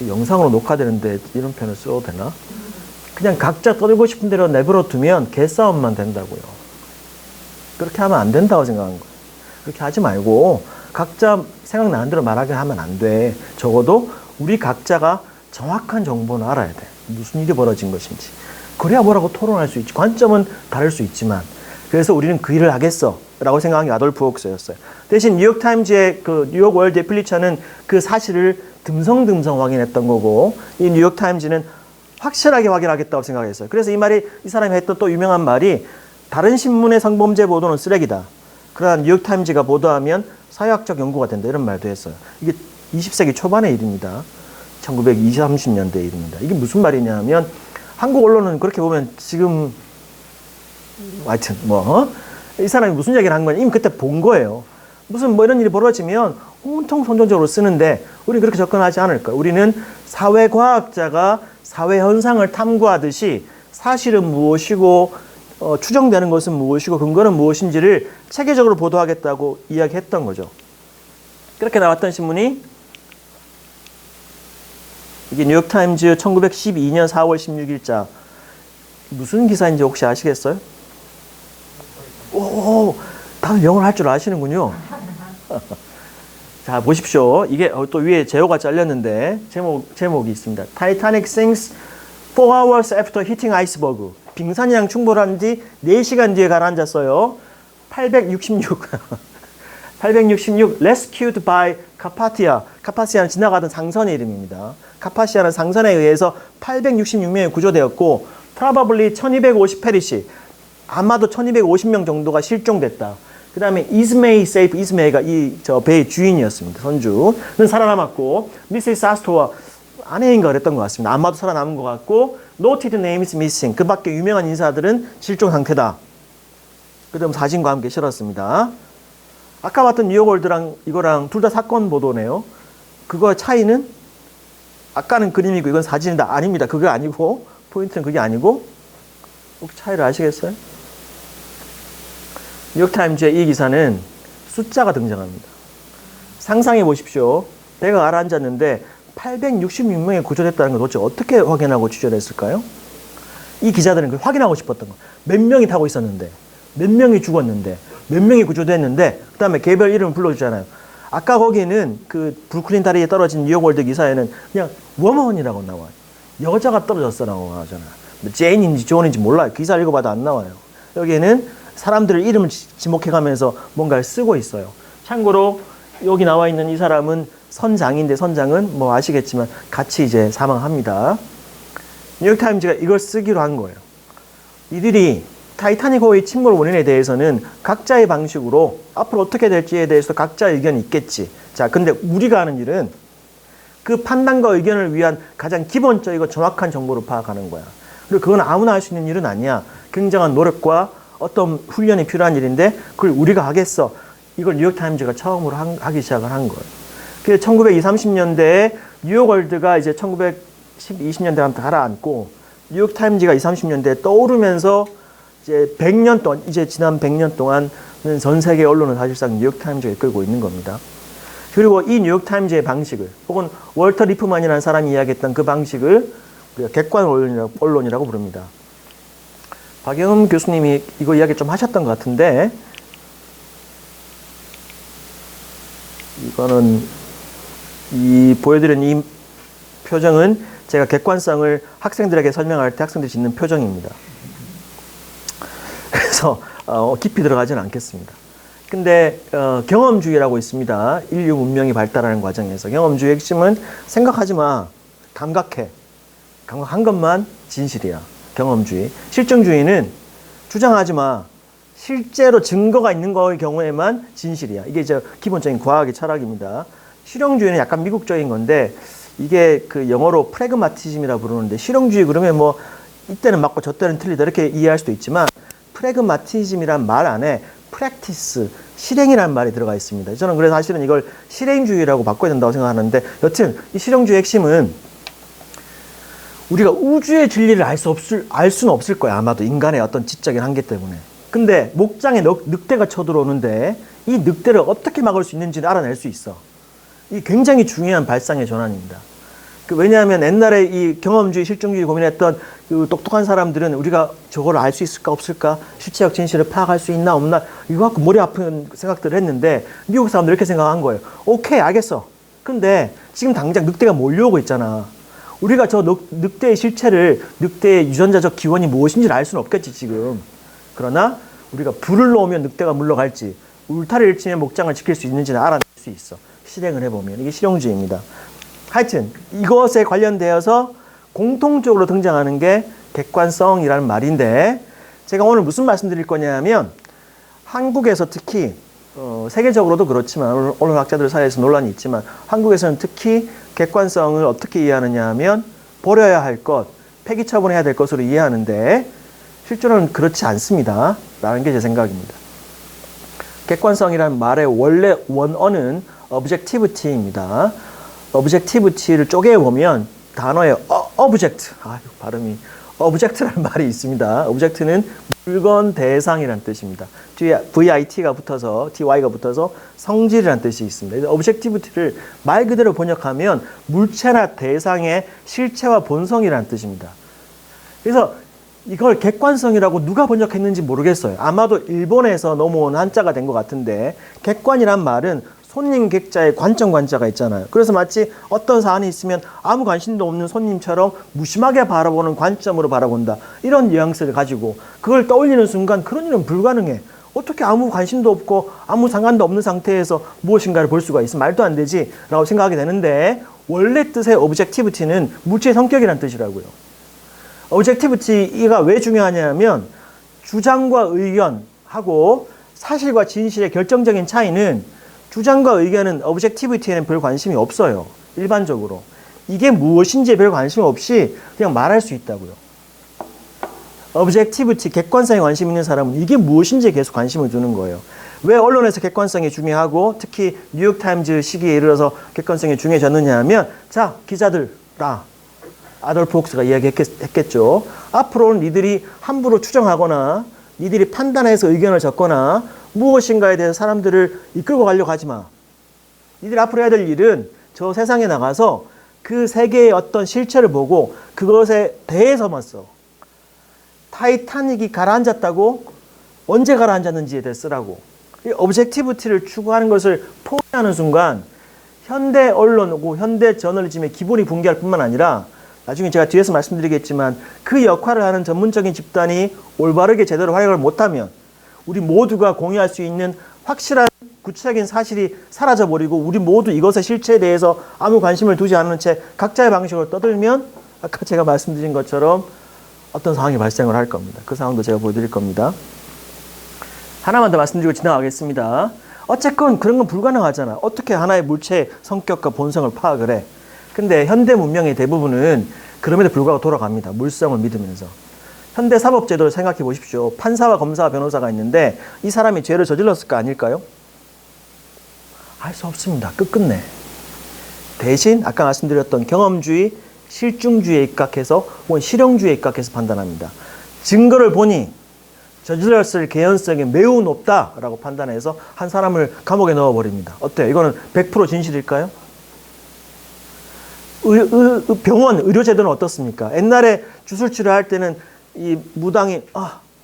영상으로 녹화되는데 이런 표현을 써도 되나? 그냥 각자 떠들고 싶은 대로 내버려두면 개싸움만 된다고요. 그렇게 하면 안 된다고 생각한 거예요. 그렇게 하지 말고 각자 생각나는 대로 말하게 하면 안 돼. 적어도 우리 각자가 정확한 정보는 알아야 돼. 무슨 일이 벌어진 것인지. 그래야 뭐라고 토론할 수 있지. 관점은 다를 수 있지만. 그래서 우리는 그 일을 하겠어 라고 생각한 게 아돌프 옥스였어요. 대신 뉴욕타임즈의 그 뉴욕 월드 플리처는 그 사실을 듬성듬성 확인했던 거고 이 뉴욕타임즈는 확실하게 확인하겠다고 생각했어요. 그래서 이 말이 이 사람이 했던 또 유명한 말이 다른 신문의 성범죄 보도는 쓰레기다. 그러나 뉴욕타임즈가 보도하면 사회학적 연구가 된다. 이런 말도 했어요. 이게 20세기 초반의 일입니다. 1920, 30년대 일입니다. 이게 무슨 말이냐 하면 한국 언론은 그렇게 보면 지금 하여튼 이 사람이 무슨 얘기를 한 거냐 이미 그때 본 거예요. 무슨 뭐 이런 일이 벌어지면 온통 선정적으로 쓰는데 우리는 그렇게 접근하지 않을 거예요. 우리는 사회과학자가 사회 현상을 탐구하듯이 사실은 무엇이고 추정되는 것은 무엇이고 근거는 무엇인지를 체계적으로 보도하겠다고 이야기했던 거죠. 그렇게 나왔던 신문이 이게 뉴욕타임즈 1912년 4월 16일자 무슨 기사인지 혹시 아시겠어요? 오, 다들 영어를 할 줄 아시는군요. 자, 보십시오. 이게 또 위에 제호가 잘렸는데 제목이 있습니다. Titanic sinks 4 hours after hitting iceberg. 빙산이랑 충돌한 뒤 4시간 뒤에 가라앉았어요. 866 rescued by Carpathia. 카파시아는 지나가던 상선의 이름입니다. 카파시아는 상선에 의해서 866명이 구조되었고 probably 1250 perish. 아마도 1250명 정도가 실종됐다. 그 다음에 이스메이 세이프, 이스메이가 이 저 배의 주인이었습니다. 선주는 살아남았고 미시스 아스토와 아내인가 그랬던 것 같습니다. 아마도 살아남은 것 같고 noted name is missing. 그 밖에 유명한 인사들은 실종 상태다. 그 다음 사진과 함께 실었습니다. 아까 봤던 뉴욕월드랑 이거랑 둘 다 사건 보도네요. 그거 차이는 아까는 그림이고 이건 사진이다. 아닙니다. 그게 아니고 포인트는 그게 아니고 혹시 차이를 아시겠어요? 뉴욕타임즈의 이 기사는 숫자가 등장합니다. 상상해 보십시오. 배가 가라앉았는데 866명이 구조됐다는 걸 도대체 어떻게 확인하고 취재했을까요? 이 기자들은 그걸 확인하고 싶었던 거. 몇 명이 타고 있었는데, 몇 명이 죽었는데, 몇 명이 구조됐는데, 그 다음에 개별 이름을 불러주잖아요. 아까 거기는 그 브루클린 다리에 떨어진 뉴욕월드 기사에는 그냥 워먼이라고 나와요. 여자가 떨어졌어라고 하잖아요. 제인인지 존인지 몰라요. 기사 읽어봐도 안 나와요. 여기에는 사람들의 이름을 지목해가면서 뭔가를 쓰고 있어요. 참고로 여기 나와 있는 이 사람은 선장인데 선장은 뭐 아시겠지만 같이 이제 사망합니다. 뉴욕타임즈가 이걸 쓰기로 한 거예요. 이들이 타이타닉호의 침몰 원인에 대해서는 각자의 방식으로 앞으로 어떻게 될지에 대해서 각자 의견이 있겠지. 자, 근데 우리가 하는 일은 그 판단과 의견을 위한 가장 기본적이고 정확한 정보를 파악하는 거야. 그리고 그건 아무나 할 수 있는 일은 아니야. 굉장한 노력과 어떤 훈련이 필요한 일인데 그걸 우리가 하겠어. 이걸 뉴욕타임즈가 처음으로 하기 시작을 한 거예요. 그래서 1920, 30년대에 뉴욕월드가 이제 1920년대한테 가라앉고 뉴욕타임즈가 20, 30년대에 떠오르면서 이제 100년 동안, 이제 지난 100년 동안은 전 세계 언론은 사실상 뉴욕타임즈가 이끌고 있는 겁니다. 그리고 이 뉴욕타임즈의 방식을 혹은 월터 리프만이라는 사람이 이야기했던 그 방식을 우리가 객관 언론이라고 부릅니다. 박영흠 교수님이 이거 이야기 좀 하셨던 것 같은데 이거는 보여드린 이 표정은 제가 객관성을 학생들에게 설명할 때 학생들이 짓는 표정입니다. 그래서 깊이 들어가지는 않겠습니다. 근데 경험주의라고 있습니다. 인류 문명이 발달하는 과정에서 경험주의 핵심은 생각하지 마, 감각해. 감각한 것만 진실이야. 경험주의. 실증주의는 주장하지 마. 실제로 증거가 있는 거의 경우에만 진실이야. 이게 이제 기본적인 과학의 철학입니다. 실용주의는 약간 미국적인 건데 이게 그 영어로 프래그마티즘이라고 부르는데 실용주의 그러면 뭐 이때는 맞고 저때는 틀리다 이렇게 이해할 수도 있지만 프래그마티즘이란 말 안에 프랙티스, 실행이라는 말이 들어가 있습니다. 저는 그래서 사실은 이걸 실행주의라고 바꿔야 된다고 생각하는데 여튼 이 실용주의 핵심은 우리가 우주의 진리를 알 수는 없을 거야. 아마도 인간의 어떤 지적인 한계 때문에. 근데 목장에 늑대가 쳐들어오는데 이 늑대를 어떻게 막을 수 있는지를 알아낼 수 있어. 이 굉장히 중요한 발상의 전환입니다. 왜냐하면 옛날에 이 경험주의, 실증주의 고민했던 그 똑똑한 사람들은 우리가 저걸 알 수 있을까 없을까? 실체적 진실을 파악할 수 있나 없나? 이거 갖고 머리 아픈 생각들을 했는데 미국 사람들 이렇게 생각한 거예요. 오케이, 알겠어. 근데 지금 당장 늑대가 몰려오고 있잖아. 우리가 저 늑대의 실체를, 늑대의 유전자적 기원이 무엇인지를 알 수는 없겠지, 지금. 그러나 우리가 불을 놓으면 늑대가 물러갈지, 울타리를 치면 목장을 지킬 수 있는지는 알아낼 수 있어. 실행을 해보면. 이게 실용주의입니다. 하여튼 이것에 관련되어서 공통적으로 등장하는 게 객관성이라는 말인데 제가 오늘 무슨 말씀드릴 거냐면 한국에서 특히 세계적으로도 그렇지만 언론학자들 사이에서 논란이 있지만 한국에서는 특히 객관성을 어떻게 이해하느냐 하면 버려야 할 것, 폐기 처분해야 될 것으로 이해하는데 실제로는 그렇지 않습니다. 라는 게 제 생각입니다. 객관성이라는 말의 원래 원어는 objectivity입니다. objectivity를 쪼개보면 단어에 object, 발음이 object라는 말이 있습니다. object는 물건 대상이라는 뜻입니다. 뒤에 vit가 붙어서 ty가 붙어서 성질이라는 뜻이 있습니다. objectivity를 말 그대로 번역하면 물체나 대상의 실체와 본성이라는 뜻입니다. 그래서 이걸 객관성이라고 누가 번역했는지 모르겠어요. 아마도 일본에서 넘어온 한자가 된 것 같은데, 객관이란 말은 손님 객자의 관자가 있잖아요. 그래서 마치 어떤 사안이 있으면 아무 관심도 없는 손님처럼 무심하게 바라보는 관점으로 바라본다. 이런 뉘앙스를 가지고 그걸 떠올리는 순간 그런 일은 불가능해. 어떻게 아무 관심도 없고 아무 상관도 없는 상태에서 무엇인가를 볼 수가 있어? 말도 안 되지 라고 생각하게 되는데, 원래 뜻의 objectivity는 물체의 성격이라는 뜻이라고요. objectivity가 왜 중요하냐면 주장과 의견하고 사실과 진실의 결정적인 차이는, 주장과 의견은 objectivity에는 별 관심이 없어요. 일반적으로. 이게 무엇인지에 별 관심 없이 그냥 말할 수 있다고요. objectivity, 객관성에 관심 있는 사람은 이게 무엇인지에 계속 관심을 두는 거예요. 왜 언론에서 객관성이 중요하고 특히 뉴욕타임즈 시기에 이르러서 객관성이 중요해졌느냐 하면, 자, 기자들아, 아돌프 옥스가 이야기했겠죠. 앞으로는 니들이 함부로 추정하거나 니들이 판단해서 의견을 적거나 무엇인가에 대해서 사람들을 이끌고 가려고 하지 마. 니들이 앞으로 해야 될 일은 저 세상에 나가서 그 세계의 어떤 실체를 보고 그것에 대해서만 써. 타이타닉이 가라앉았다고 언제 가라앉았는지에 대해 쓰라고. 이 objectivity를 추구하는 것을 포기하는 순간 현대 언론이고 현대 저널리즘의 기본이 붕괴할 뿐만 아니라, 나중에 제가 뒤에서 말씀드리겠지만 그 역할을 하는 전문적인 집단이 올바르게 제대로 활약을 못하면 우리 모두가 공유할 수 있는 확실한 구체적인 사실이 사라져버리고 우리 모두 이것의 실체에 대해서 아무 관심을 두지 않는 채 각자의 방식으로 떠들면 아까 제가 말씀드린 것처럼 어떤 상황이 발생을 할 겁니다. 그 상황도 제가 보여드릴 겁니다. 하나만 더 말씀드리고 지나가겠습니다. 어쨌건 그런 건 불가능하잖아. 어떻게 하나의 물체의 성격과 본성을 파악을 해. 근데 현대 문명의 대부분은 그럼에도 불구하고 돌아갑니다. 물성을 믿으면서. 현대 사법제도를 생각해 보십시오. 판사와 검사와 변호사가 있는데 이 사람이 죄를 저질렀을까 아닐까요? 알 수 없습니다. 끝끝내. 대신 아까 말씀드렸던 경험주의, 실중주의에 입각해서 혹은 실용주의에 입각해서 판단합니다. 증거를 보니 저질렀을 개연성이 매우 높다라고 판단해서 한 사람을 감옥에 넣어버립니다. 어때요? 이거는 100% 진실일까요? 병원, 의료제도는 어떻습니까? 옛날에 주술 치료할 때는 이 무당이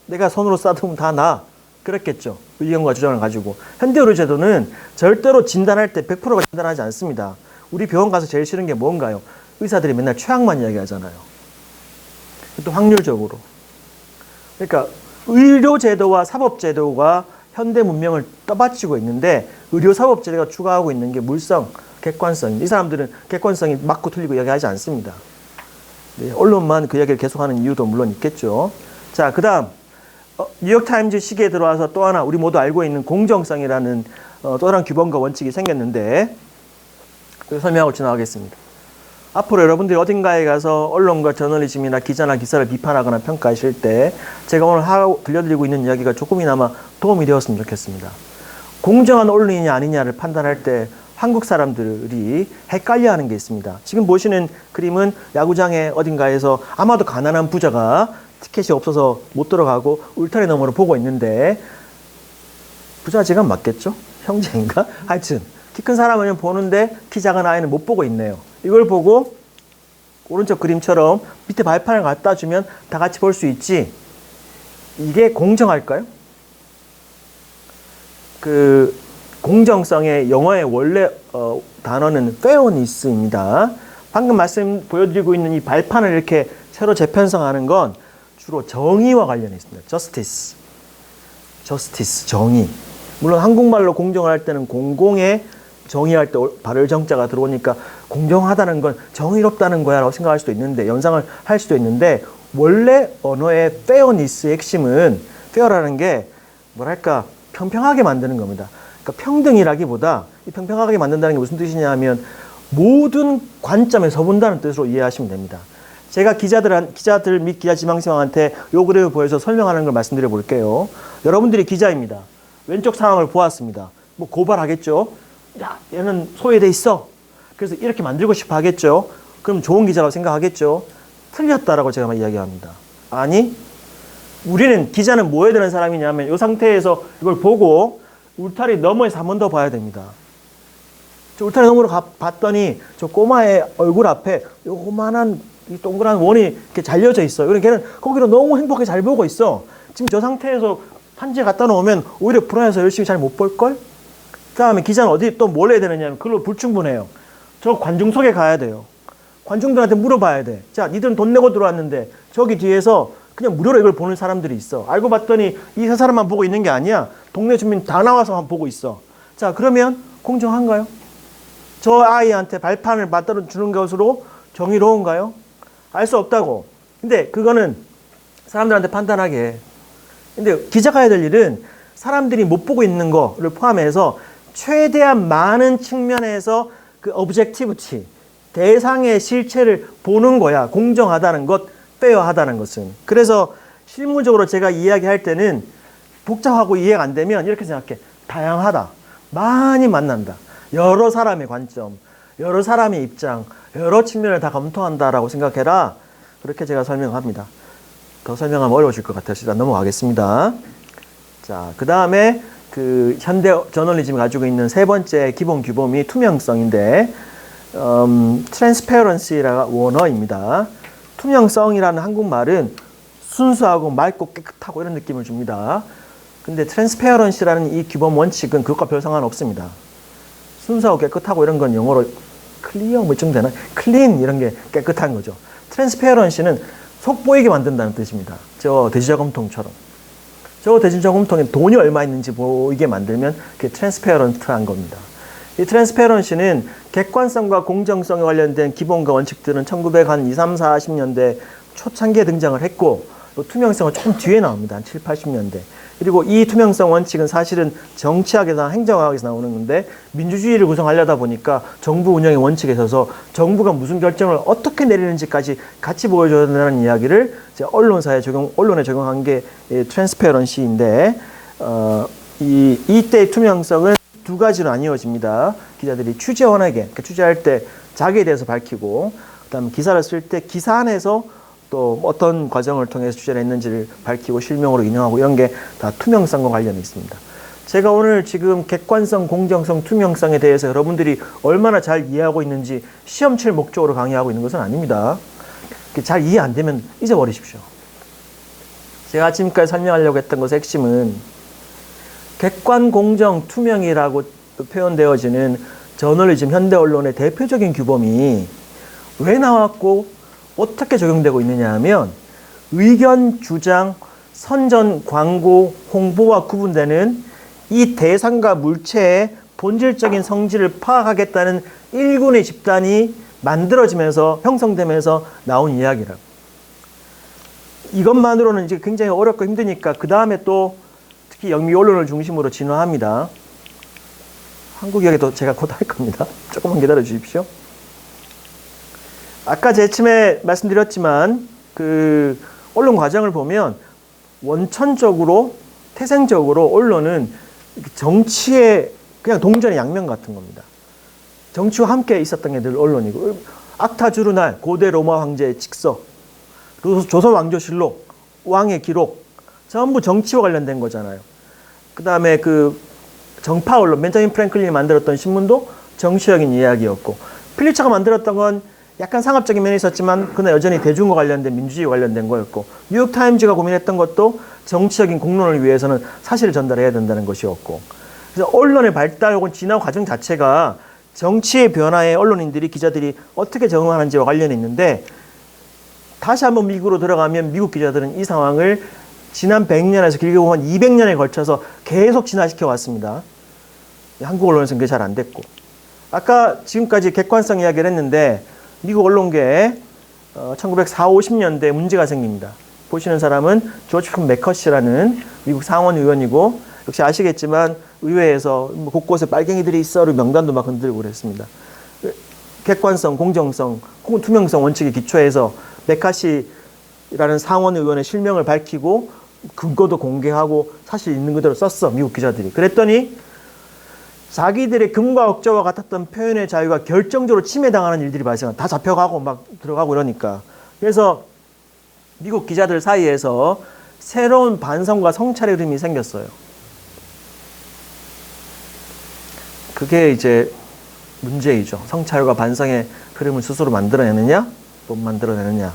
내가 손으로 싸두면 다 나. 그랬겠죠. 의견과 주장을 가지고. 현대 의료제도는 절대로 진단할 때 100%가 진단하지 않습니다. 우리 병원 가서 제일 싫은 게 뭔가요? 의사들이 맨날 최악만 이야기하잖아요. 또 확률적으로. 그러니까 의료제도와 사법제도가 현대 문명을 떠받치고 있는데 의료사법제도가 추가하고 있는 게 물성, 객관성. 이 사람들은 객관성이 맞고 틀리고 이야기하지 않습니다. 네, 언론만 그 이야기를 계속하는 이유도 물론 있겠죠. 자, 그 다음 뉴욕타임즈 시기에 들어와서 또 하나 우리 모두 알고 있는 공정성이라는 또 다른 규범과 원칙이 생겼는데 설명하고 지나가겠습니다. 앞으로 여러분들이 어딘가에 가서 언론과 저널리즘이나 기자나 기사를 비판하거나 평가하실 때 제가 오늘 들려드리고 있는 이야기가 조금이나마 도움이 되었으면 좋겠습니다. 공정한 언론이냐 아니냐를 판단할 때 한국 사람들이 헷갈려하는 게 있습니다. 지금 보시는 그림은 야구장에 어딘가에서 아마도 가난한 부자가 티켓이 없어서 못 들어가고 울타리 너머로 보고 있는데, 부자 지금 맞겠죠? 형제인가? 하여튼 키 큰 사람은 보는데 키 작은 아이는 못 보고 있네요. 이걸 보고 오른쪽 그림처럼 밑에 발판을 갖다 주면 다 같이 볼 수 있지. 이게 공정할까요? 그 공정성의 영어의 원래 단어는 fairness입니다. 방금 보여드리고 있는 이 발판을 이렇게 새로 재편성하는 건 주로 정의와 관련해 있습니다. justice, 정의. 물론 한국말로 공정을 할 때는 공공에 정의할 때 발을 정자가 들어오니까 공정하다는 건 정의롭다는 거야 라고 생각할 수도 있는데, 연상을 할 수도 있는데, 원래 언어의 fairness의 핵심은, fair라는 게 뭐랄까 평평하게 만드는 겁니다. 그러니까 평등이라기보다 이 평평하게 만든다는 게 무슨 뜻이냐 하면 모든 관점에서 본다는 뜻으로 이해하시면 됩니다. 제가 기자들 및 기자지망생한테 요 그림을 보여서 설명하는 걸 말씀드려 볼게요. 여러분들이 기자입니다. 왼쪽 상황을 보았습니다. 뭐 고발하겠죠. 야, 얘는 소외돼 있어. 그래서 이렇게 만들고 싶어 하겠죠. 그럼 좋은 기자라고 생각하겠죠. 틀렸다라고 제가 이야기합니다. 아니, 우리는 기자는 뭐 해야 되는 사람이냐면 이 상태에서 이걸 보고 울타리 너머에서 한 번 더 봐야 됩니다. 저 울타리 너머로 봤더니 저 꼬마의 얼굴 앞에 요만한 이 동그란 원이 이렇게 잘려져 있어요. 그러니까 걔는 거기로 너무 행복하게 잘 보고 있어. 지금 저 상태에서 판지에 갖다 놓으면 오히려 불안해서 열심히 잘 못 볼걸? 그 다음에 기자는 어디 또 뭘 해야 되느냐면 그걸로 불충분해요. 저 관중석에 가야 돼요. 관중들한테 물어봐야 돼. 자, 니들은 돈 내고 들어왔는데 저기 뒤에서 그냥 무료로 이걸 보는 사람들이 있어. 알고 봤더니 이 세 사람만 보고 있는 게 아니야. 동네 주민 다 나와서 보고 있어. 자, 그러면 공정한가요? 저 아이한테 발판을 만들어 주는 것으로 정의로운가요? 알 수 없다고. 근데 그거는 사람들한테 판단하게 해. 근데 기자가 해야 될 일은 사람들이 못 보고 있는 거를 포함해서 최대한 많은 측면에서 그 오브젝티브티, 대상의 실체를 보는 거야. 공정하다는 것, 페어하다는 것은. 그래서 실무적으로 제가 이야기할 때는 복잡하고 이해가 안 되면 이렇게 생각해. 다양하다. 많이 만난다. 여러 사람의 관점, 여러 사람의 입장, 여러 측면을 다 검토한다라고 생각해라. 그렇게 제가 설명합니다. 더 설명하면 어려워질 것 같아서 일단 넘어가겠습니다. 자, 그 다음에 그 현대 저널리즘이 가지고 있는 세 번째 기본 규범이 투명성인데, transparency가 원어입니다. 투명성이라는 한국말은 순수하고 맑고 깨끗하고 이런 느낌을 줍니다. 근데 transparency라는 이 규범 원칙은 그것과 별 상관없습니다. 순수하고 깨끗하고 이런 건 영어로 clear 뭐좀 되나? clean 이런 게 깨끗한 거죠. transparency는 속보이게 만든다는 뜻입니다. 저 돼지저금통처럼. 저 돼지저금통에 돈이 얼마 있는지 보이게 만들면 그게 트랜스페어런트한 겁니다. 이 트랜스페어런시는 객관성과 공정성에 관련된 기본과 원칙들은 1920, 30, 40년대 초창기에 등장을 했고, 또 투명성은 조금 뒤에 나옵니다. 한 7, 80년대. 그리고 이 투명성 원칙은 사실은 정치학에서나 행정학에서 나오는 건데, 민주주의를 구성하려다 보니까 정부 운영의 원칙에 있어서 정부가 무슨 결정을 어떻게 내리는지까지 같이 보여줘야 된다는 이야기를 언론사에 언론에 적용한 게 트랜스페어런시인데, 이때의 투명성은 두 가지로 나뉘어집니다. 기자들이 취재원에게, 그러니까 취재할 때 자기에 대해서 밝히고, 그다음 기사를 쓸 때 기사 안에서 또 어떤 과정을 통해서 취재를 했는지를 밝히고 실명으로 인용하고 이런 게 다 투명성과 관련이 있습니다. 제가 오늘 지금 객관성, 공정성, 투명성에 대해서 여러분들이 얼마나 잘 이해하고 있는지 시험 칠 목적으로 강의하고 있는 것은 아닙니다. 잘 이해 안 되면 잊어버리십시오. 제가 지금까지 설명하려고 했던 것의 핵심은 객관, 공정, 투명이라고 표현되어지는 저널리즘, 현대 언론의 대표적인 규범이 왜 나왔고 어떻게 적용되고 있느냐 하면 의견, 주장, 선전, 광고, 홍보와 구분되는 이 대상과 물체의 본질적인 성질을 파악하겠다는 일군의 집단이 만들어지면서 형성되면서 나온 이야기라고. 이것만으로는 이제 굉장히 어렵고 힘드니까 그 다음에 또 특히 영미 언론을 중심으로 진화합니다. 한국 이야기도 제가 곧 할 겁니다. 조금만 기다려 주십시오. 아까 제침에 말씀드렸지만 그 언론 과정을 보면 원천적으로 태생적으로 언론은 정치의 그냥 동전의 양면 같은 겁니다. 정치와 함께 있었던 게 늘 언론이고, 악타주르날 고대 로마 황제의 직서, 그리고 조선 왕조실록, 왕의 기록 전부 정치와 관련된 거잖아요. 그 다음에 그 정파 언론, 벤자민 프랭클린이 만들었던 신문도 정치적인 이야기였고, 필리처가 만들었던 건 약간 상업적인 면이 있었지만 그러나 여전히 대중과 관련된 민주주의 관련된 거였고, 뉴욕타임즈가 고민했던 것도 정치적인 공론을 위해서는 사실을 전달해야 된다는 것이었고, 그래서 언론의 발달 혹은 진화 과정 자체가 정치의 변화에 언론인들이, 기자들이 어떻게 적응하는지와 관련이 있는데, 다시 한번 미국으로 들어가면 미국 기자들은 이 상황을 지난 100년에서 길게 보면 200년에 걸쳐서 계속 진화시켜 왔습니다. 한국 언론에서는 그게 잘 안 됐고, 아까 지금까지 객관성 이야기를 했는데 미국 언론계에 1940, 50년대에 문제가 생깁니다. 보시는 사람은 조지 폰 매커시라는 미국 상원 의원이고, 역시 아시겠지만 의회에서 곳곳에 빨갱이들이 있어 명단도 막 흔들고 그랬습니다. 객관성, 공정성, 혹은 투명성 원칙에 기초해서 매카시라는 상원 의원의 실명을 밝히고 근거도 공개하고 사실 있는 그대로 썼어, 미국 기자들이. 그랬더니 자기들의 금과 억저와 같았던 표현의 자유가 결정적으로 침해당하는 일들이 발생한, 다 잡혀가고 막 들어가고 이러니까. 그래서 미국 기자들 사이에서 새로운 반성과 성찰의 흐름이 생겼어요. 그게 이제 문제이죠. 성찰과 반성의 흐름을 스스로 만들어내느냐, 못 만들어내느냐.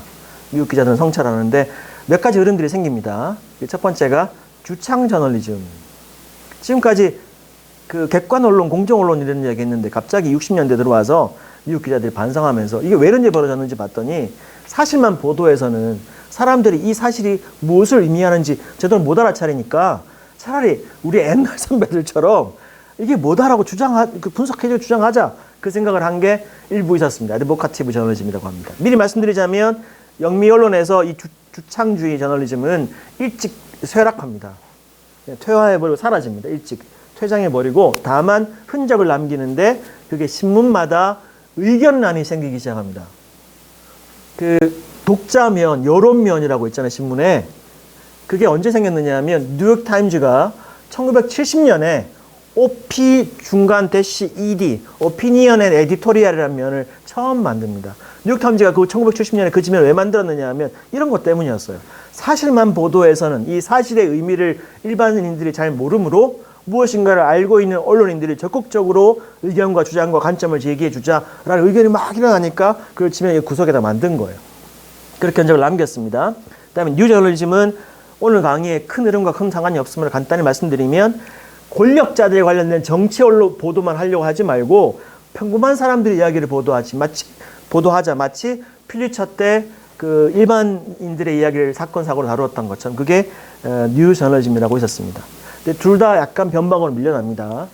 미국 기자들은 성찰하는데 몇 가지 흐름들이 생깁니다. 첫 번째가 주창 저널리즘. 지금까지 그 객관 언론, 공정 언론 이런 이야기 했는데 갑자기 60년대 들어와서 미국 기자들이 반성하면서 이게 왜 이런 일이 벌어졌는지 봤더니 사실만 보도해서는 사람들이 이 사실이 무엇을 의미하는지 제대로 못 알아차리니까 차라리 우리 옛날 선배들처럼 이게 뭐다라고 분석해서 주장하자. 그 생각을 한 게 일부 있었습니다. 어드보카티브 저널리즘이라고 합니다. 미리 말씀드리자면 영미 언론에서 이 주창주의 저널리즘은 일찍 쇠락합니다. 퇴화해버리고 사라집니다. 일찍 퇴장해버리고 다만 흔적을 남기는데 그게 신문마다 의견란이 생기기 시작합니다. 그 독자면, 여론면이라고 있잖아요, 신문에. 그게 언제 생겼느냐 하면 뉴욕타임즈가 1970년에 OP 중간 대시 ED, Opinion and Editorial이라는 면을 처음 만듭니다. 뉴욕타임즈가 그 1970년에 그 지면을 왜 만들었느냐 하면 이런 것 때문이었어요. 사실만 보도해서는 이 사실의 의미를 일반인들이 잘 모르므로 무엇인가를 알고 있는 언론인들이 적극적으로 의견과 주장과 관점을 제기해 주자라는 의견이 막 일어나니까 그걸 지면 구석에다 만든 거예요. 그렇게 흔적을 남겼습니다. 그 다음에 뉴저널리즘은 오늘 강의의 큰 흐름과 큰 상관이 없음을 간단히 말씀드리면 권력자들에 관련된 정치 언론 보도만 하려고 하지 말고 평범한 사람들의 이야기를 보도하자 마치 필리처 때 그 일반인들의 이야기를 사건 사고로 다루었던 것처럼 그게 뉴저널리즘이라고 있었습니다. 근데 둘 다 약간 변방으로 밀려납니다.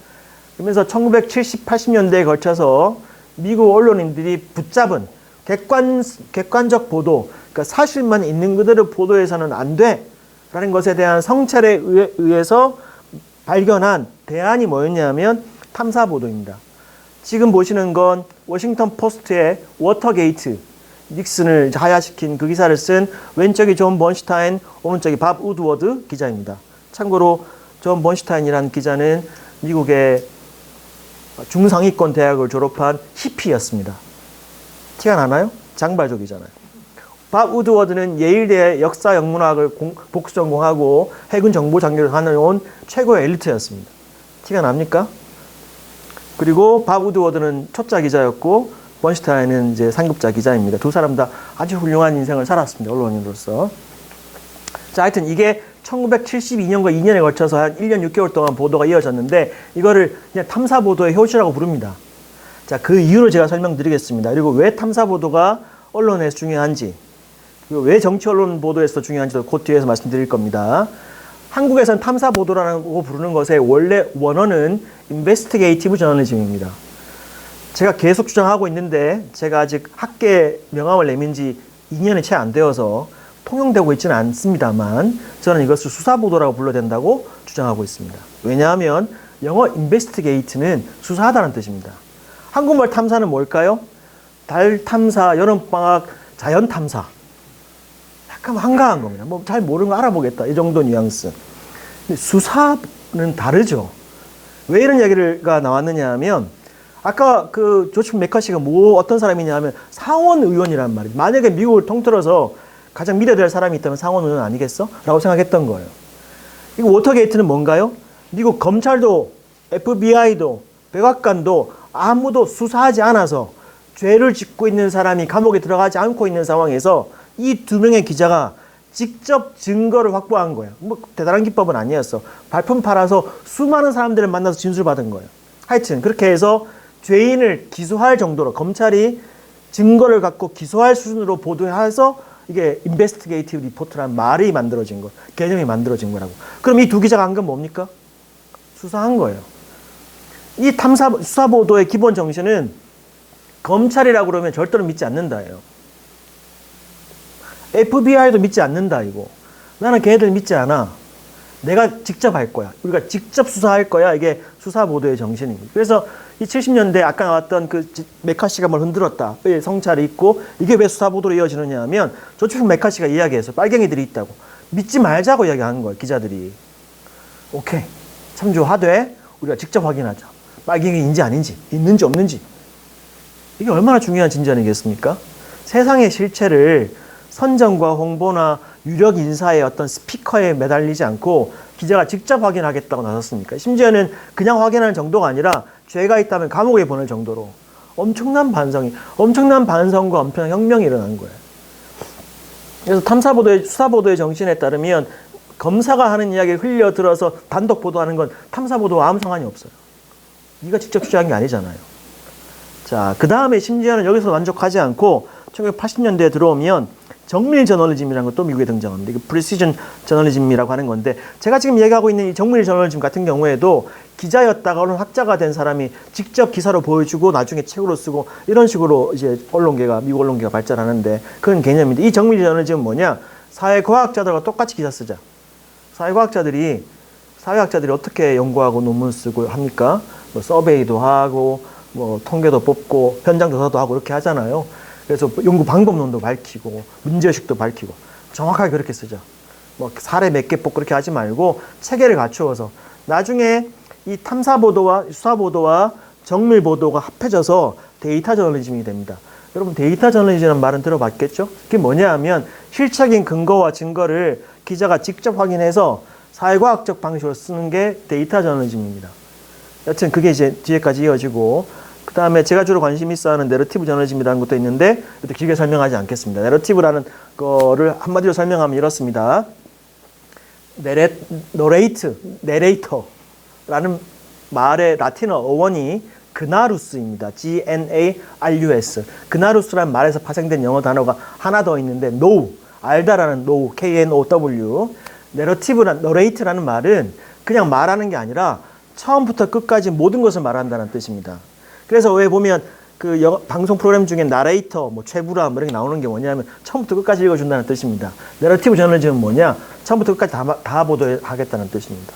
그러면서 1970, 80년대에 걸쳐서 미국 언론인들이 붙잡은 객관적 보도, 그러니까 사실만 있는 그대로 보도해서는 안 돼라는 것에 대한 성찰에 의해서 발견한 대안이 뭐였냐면 탐사 보도입니다. 지금 보시는 건 워싱턴 포스트의 워터게이트, 닉슨을 하야시킨 그 기사를 쓴 왼쪽이 존 번슈타인, 오른쪽이 밥 우드워드 기자입니다. 참고로 존 번슈타인이라는 기자는 미국의 중상위권 대학을 졸업한 히피였습니다. 티가 나나요? 장발족이잖아요. 밥 우드워드는 예일대 역사 영문학을 복수 전공하고 해군 정보 장교를 다녀온 최고의 엘리트였습니다. 티가 납니까? 그리고 밥 우드워드는 초짜 기자였고 번슈타인은 이제 상급자 기자입니다. 두 사람 다 아주 훌륭한 인생을 살았습니다. 언론인으로서. 자, 하여튼 이게 1972년과 2년에 걸쳐서 한 1년 6개월 동안 보도가 이어졌는데 이거를 그냥 탐사보도의 효시라고 부릅니다. 자, 그 이유를 제가 설명드리겠습니다. 그리고 왜 탐사보도가 언론에서 중요한지, 그리고 왜 정치 언론 보도에서 중요한지도 곧 뒤에서 말씀드릴 겁니다. 한국에서는 탐사보도라고 부르는 것의 원래 원어는 investigative journalism입니다. 제가 계속 주장하고 있는데 제가 아직 학계 명함을 내민 지 2년이 채 안 되어서 통용되고 있지는 않습니다만 저는 이것을 수사보도라고 불러야 된다고 주장하고 있습니다. 왜냐하면 영어 investigate는 수사하다는 뜻입니다. 한국말 탐사는 뭘까요? 달 탐사, 여름방학, 자연 탐사. 약간 한가한 겁니다. 뭐 잘 모르는 거 알아보겠다. 이 정도 뉘앙스. 근데 수사는 다르죠. 왜 이런 이야기가 나왔느냐 하면 아까 그 조지 맥카시가 어떤 사람이냐 하면 상원 의원이란 말이에요. 만약에 미국을 통틀어서 가장 믿어야 될 사람이 있다면 상원 의원 아니겠어? 라고 생각했던 거예요. 이거 워터게이트는 뭔가요? 미국 검찰도 FBI도 백악관도 아무도 수사하지 않아서 죄를 짓고 있는 사람이 감옥에 들어가지 않고 있는 상황에서 이 두 명의 기자가 직접 증거를 확보한 거예요. 뭐 대단한 기법은 아니었어. 발품 팔아서 수많은 사람들을 만나서 진술받은 거예요. 하여튼 그렇게 해서 죄인을 기소할 정도로 검찰이 증거를 갖고 기소할 수준으로 보도해서 이게 investigative report라는 말이 만들어진 거, 개념이 만들어진 거라고. 그럼 이 두 기자가 한 건 뭡니까? 수사한 거예요. 이 수사 보도의 기본 정신은 검찰이라고 그러면 절대로 믿지 않는다예요. FBI도 믿지 않는다 이거. 나는 걔네들 믿지 않아. 내가 직접 할 거야. 우리가 직접 수사할 거야. 이게 수사 보도의 정신입니다. 그래서 이 70년대 아까 나왔던 그 메카시가 뭘 흔들었다. 성찰이 있고 이게 왜 수사 보도로 이어지느냐 하면 조지 맥카시가 이야기해서 빨갱이들이 있다고. 믿지 말자고 이야기하는 거예요, 기자들이. 오케이, 참조하되 우리가 직접 확인하자. 빨갱이인지 아닌지, 있는지 없는지. 이게 얼마나 중요한 진전이겠습니까? 세상의 실체를 선전과 홍보나 유력 인사의 어떤 스피커에 매달리지 않고 기자가 직접 확인하겠다고 나섰으니까. 심지어는 그냥 확인하는 정도가 아니라 죄가 있다면 감옥에 보낼 정도로 엄청난 반성과 엄청난 혁명이 일어난 거예요. 그래서 탐사보도의, 수사보도의 정신에 따르면 검사가 하는 이야기를 흘려들어서 단독 보도하는 건 탐사보도와 아무 상관이 없어요. 네가 직접 취재한 게 아니잖아요. 자, 그 다음에 심지어는 여기서 만족하지 않고 1980년대에 들어오면 정밀 저널리즘이라는 것도 미국에 등장합니다. 이게 프리시전 저널리즘이라고 하는 건데, 제가 지금 얘기하고 있는 이 정밀 저널리즘 같은 경우에도 기자였다가 언론 학자가 된 사람이 직접 기사로 보여주고 나중에 책으로 쓰고 이런 식으로 이제 미국 언론계가 발전하는데, 그런 개념인데, 이 정밀 저널리즘은 뭐냐? 사회과학자들과 똑같이 기사 쓰자. 사회학자들이 어떻게 연구하고 논문 쓰고 합니까? 뭐 서베이도 하고 뭐 통계도 뽑고 현장 조사도 하고 이렇게 하잖아요. 그래서 연구 방법론도 밝히고 문제의식도 밝히고 정확하게 그렇게 쓰죠. 뭐 사례 몇 개 뽑고 그렇게 하지 말고 체계를 갖추어서 나중에 이 탐사보도와 수사보도와 정밀보도가 합해져서 데이터 저널리즘이 됩니다. 여러분, 데이터 저널리즘이라는 말은 들어봤겠죠? 그게 뭐냐 하면 실체적인 근거와 증거를 기자가 직접 확인해서 사회과학적 방식으로 쓰는 게 데이터 저널리즘입니다. 여튼 그게 이제 뒤에까지 이어지고, 그 다음에 제가 주로 관심 있어 하는 내러티브 저널리즘이라는 것도 있는데, 이것도 길게 설명하지 않겠습니다. 내러티브라는 거를 한마디로 설명하면 이렇습니다. 내레이터라는 말의 라틴어 어원이 그나루스입니다. G-N-A-R-U-S. 그나루스라는 말에서 파생된 영어 단어가 하나 더 있는데, know, 알다라는 know, K-N-O-W. 너레이트라는 말은 그냥 말하는 게 아니라 처음부터 끝까지 모든 것을 말한다는 뜻입니다. 그래서 왜 보면 그 방송 프로그램 중에 나레이터, 뭐 최불암 이런 게 나오는 게 뭐냐면 처음부터 끝까지 읽어준다는 뜻입니다. 내러티브 저널리즘은 뭐냐? 처음부터 끝까지 다 보도하겠다는 뜻입니다.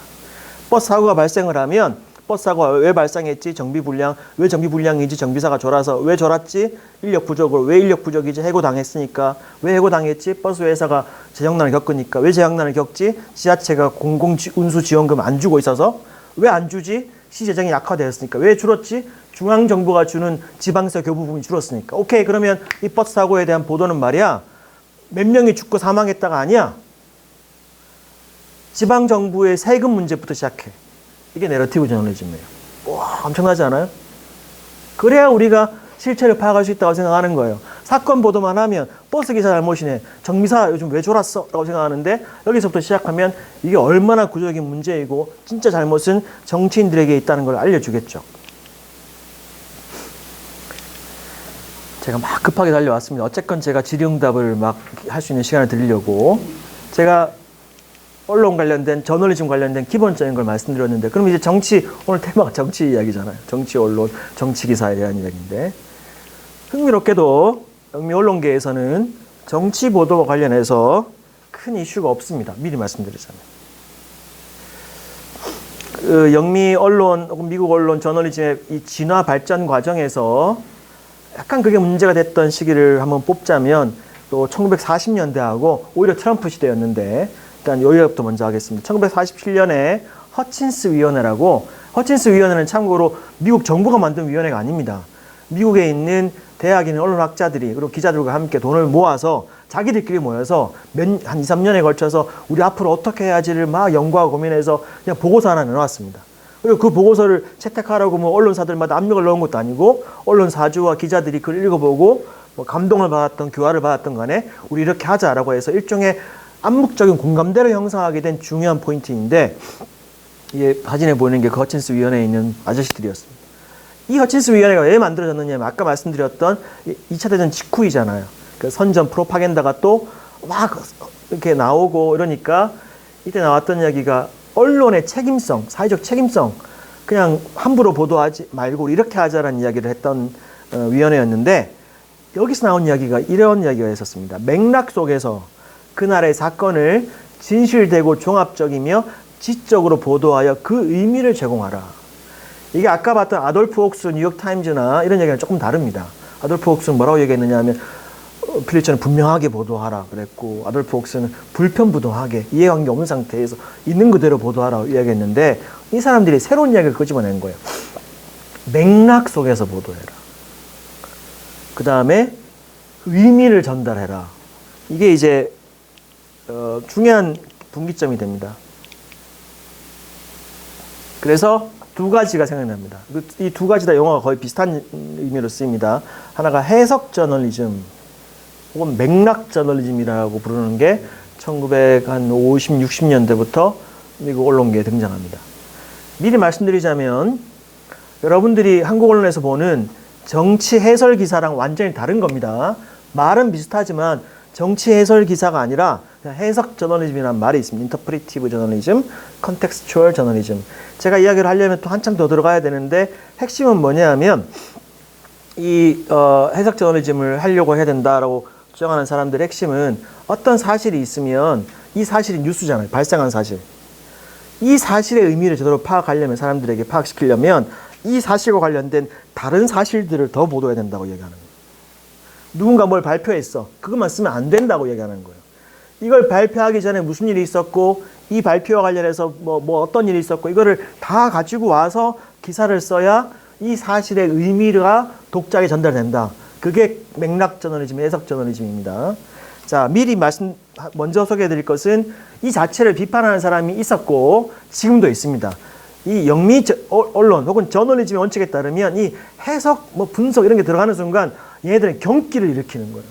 버스 사고가 발생을 하면 버스 사고가 왜 발생했지? 정비불량. 왜 정비불량이지? 정비사가 졸아서. 왜 졸았지? 인력 부족으로. 왜 인력 부족이지? 해고당했으니까. 왜 해고당했지? 버스 회사가 재정난을 겪으니까. 왜 재정난을 겪지? 지자체가 공공운수지원금 안 주고 있어서. 왜 안 주지? 시재정이 약화되었으니까. 왜 줄었지? 중앙정부가 주는 지방세 교부분이 줄었으니까. 오케이, 그러면 이 버스 사고에 대한 보도는 말이야, 몇 명이 죽고 사망했다가 아니야. 지방정부의 세금 문제부터 시작해. 이게 내러티브 저널리즘이에요. 와, 엄청나지 않아요? 그래야 우리가 실체를 파악할 수 있다고 생각하는 거예요. 사건 보도만 하면 버스기사 잘못이네, 정비사 요즘 왜 졸았어? 라고 생각하는데, 여기서부터 시작하면 이게 얼마나 구조적인 문제이고 진짜 잘못은 정치인들에게 있다는 걸 알려주겠죠. 제가 막 급하게 달려왔습니다. 어쨌건 제가 질의응답을 막 할 수 있는 시간을 드리려고 제가 언론 관련된, 저널리즘 관련된 기본적인 걸 말씀드렸는데, 그럼 이제 오늘 테마가 정치 이야기잖아요. 정치 언론, 정치 기사에 대한 이야기인데, 흥미롭게도 영미 언론계에서는 정치 보도와 관련해서 큰 이슈가 없습니다. 미리 말씀드리자면. 영미 언론 혹은 미국 언론 저널리즘의 이 진화 발전 과정에서 약간 그게 문제가 됐던 시기를 한번 뽑자면 또 1940년대하고 오히려 트럼프 시대였는데, 일단 여기부터 먼저 하겠습니다. 1947년에 허친스 위원회라고, 허친스 위원회는 참고로 미국 정부가 만든 위원회가 아닙니다. 미국에 있는 대학에 있는 언론학자들이 그리고 기자들과 함께 돈을 모아서 자기들끼리 모여서 한 2, 3년에 걸쳐서 우리 앞으로 어떻게 해야지를 막 연구하고 고민해서 그냥 보고서 하나 내놓았습니다. 그리고 그 보고서를 채택하라고 뭐 언론사들마다 압력을 넣은 것도 아니고, 언론사주와 기자들이 그걸 읽어보고 뭐 감동을 받았던, 교화를 받았던 간에 우리 이렇게 하자라고 해서 일종의 암묵적인 공감대를 형성하게 된 중요한 포인트인데, 이게 사진에 보이는 게 그 허친스 위원회에 있는 아저씨들이었습니다. 이 허친스 위원회가 왜 만들어졌느냐면 아까 말씀드렸던 2차 대전 직후이잖아요. 그 선전 프로파간다가 또 막 이렇게 나오고 이러니까 이때 나왔던 이야기가 언론의 책임성, 사회적 책임성, 그냥 함부로 보도하지 말고 이렇게 하자라는 이야기를 했던 위원회였는데, 여기서 나온 이야기가 이런 이야기가 있었습니다. 맥락 속에서 그날의 사건을 진실되고 종합적이며 지적으로 보도하여 그 의미를 제공하라. 이게 아까 봤던 아돌프 옥스 뉴욕타임즈나 이런 얘기랑 조금 다릅니다. 아돌프 옥스는 뭐라고 얘기했느냐 하면 필리처는 분명하게 보도하라 그랬고, 아돌프 옥스는 불편부동하게 이해관계 없는 상태에서 있는 그대로 보도하라고 이야기했는데, 이 사람들이 새로운 이야기를 끄집어낸 거예요. 맥락 속에서 보도해라. 그 다음에 의미를 전달해라. 이게 이제 중요한 분기점이 됩니다. 그래서 두 가지가 생각납니다. 이 두 가지 다 영어가 거의 비슷한 의미로 쓰입니다. 하나가 해석 저널리즘 혹은 맥락 저널리즘이라고 부르는 게 1950, 60년대부터 미국 언론계에 등장합니다. 미리 말씀드리자면 여러분들이 한국 언론에서 보는 정치 해설 기사랑 완전히 다른 겁니다. 말은 비슷하지만 정치 해설 기사가 아니라 해석 저널리즘이라는 말이 있습니다. 인터프리티브 저널리즘, 컨텍스추얼 저널리즘. 제가 이야기를 하려면 또 한참 더 들어가야 되는데, 핵심은 뭐냐면 이 해석 저널리즘을 하려고 해야 된다라고 주장하는 사람들의 핵심은, 어떤 사실이 있으면 이 사실이 뉴스잖아요. 발생한 사실. 이 사실의 의미를 제대로 파악하려면, 사람들에게 파악시키려면 이 사실과 관련된 다른 사실들을 더 보도해야 된다고 얘기하는 거예요. 누군가 뭘 발표했어. 그것만 쓰면 안 된다고 얘기하는 거예요. 이걸 발표하기 전에 무슨 일이 있었고, 이 발표와 관련해서 뭐 어떤 일이 있었고, 이거를 다 가지고 와서 기사를 써야 이 사실의 의미가 독자에게 전달된다. 그게 맥락 저널리즘, 해석 저널리즘입니다. 자, 미리 먼저 소개해 드릴 것은 이 자체를 비판하는 사람이 있었고, 지금도 있습니다. 이 영미 언론 혹은 저널리즘의 원칙에 따르면 이 해석, 분석 이런 게 들어가는 순간 얘네들은 경기를 일으키는 거예요.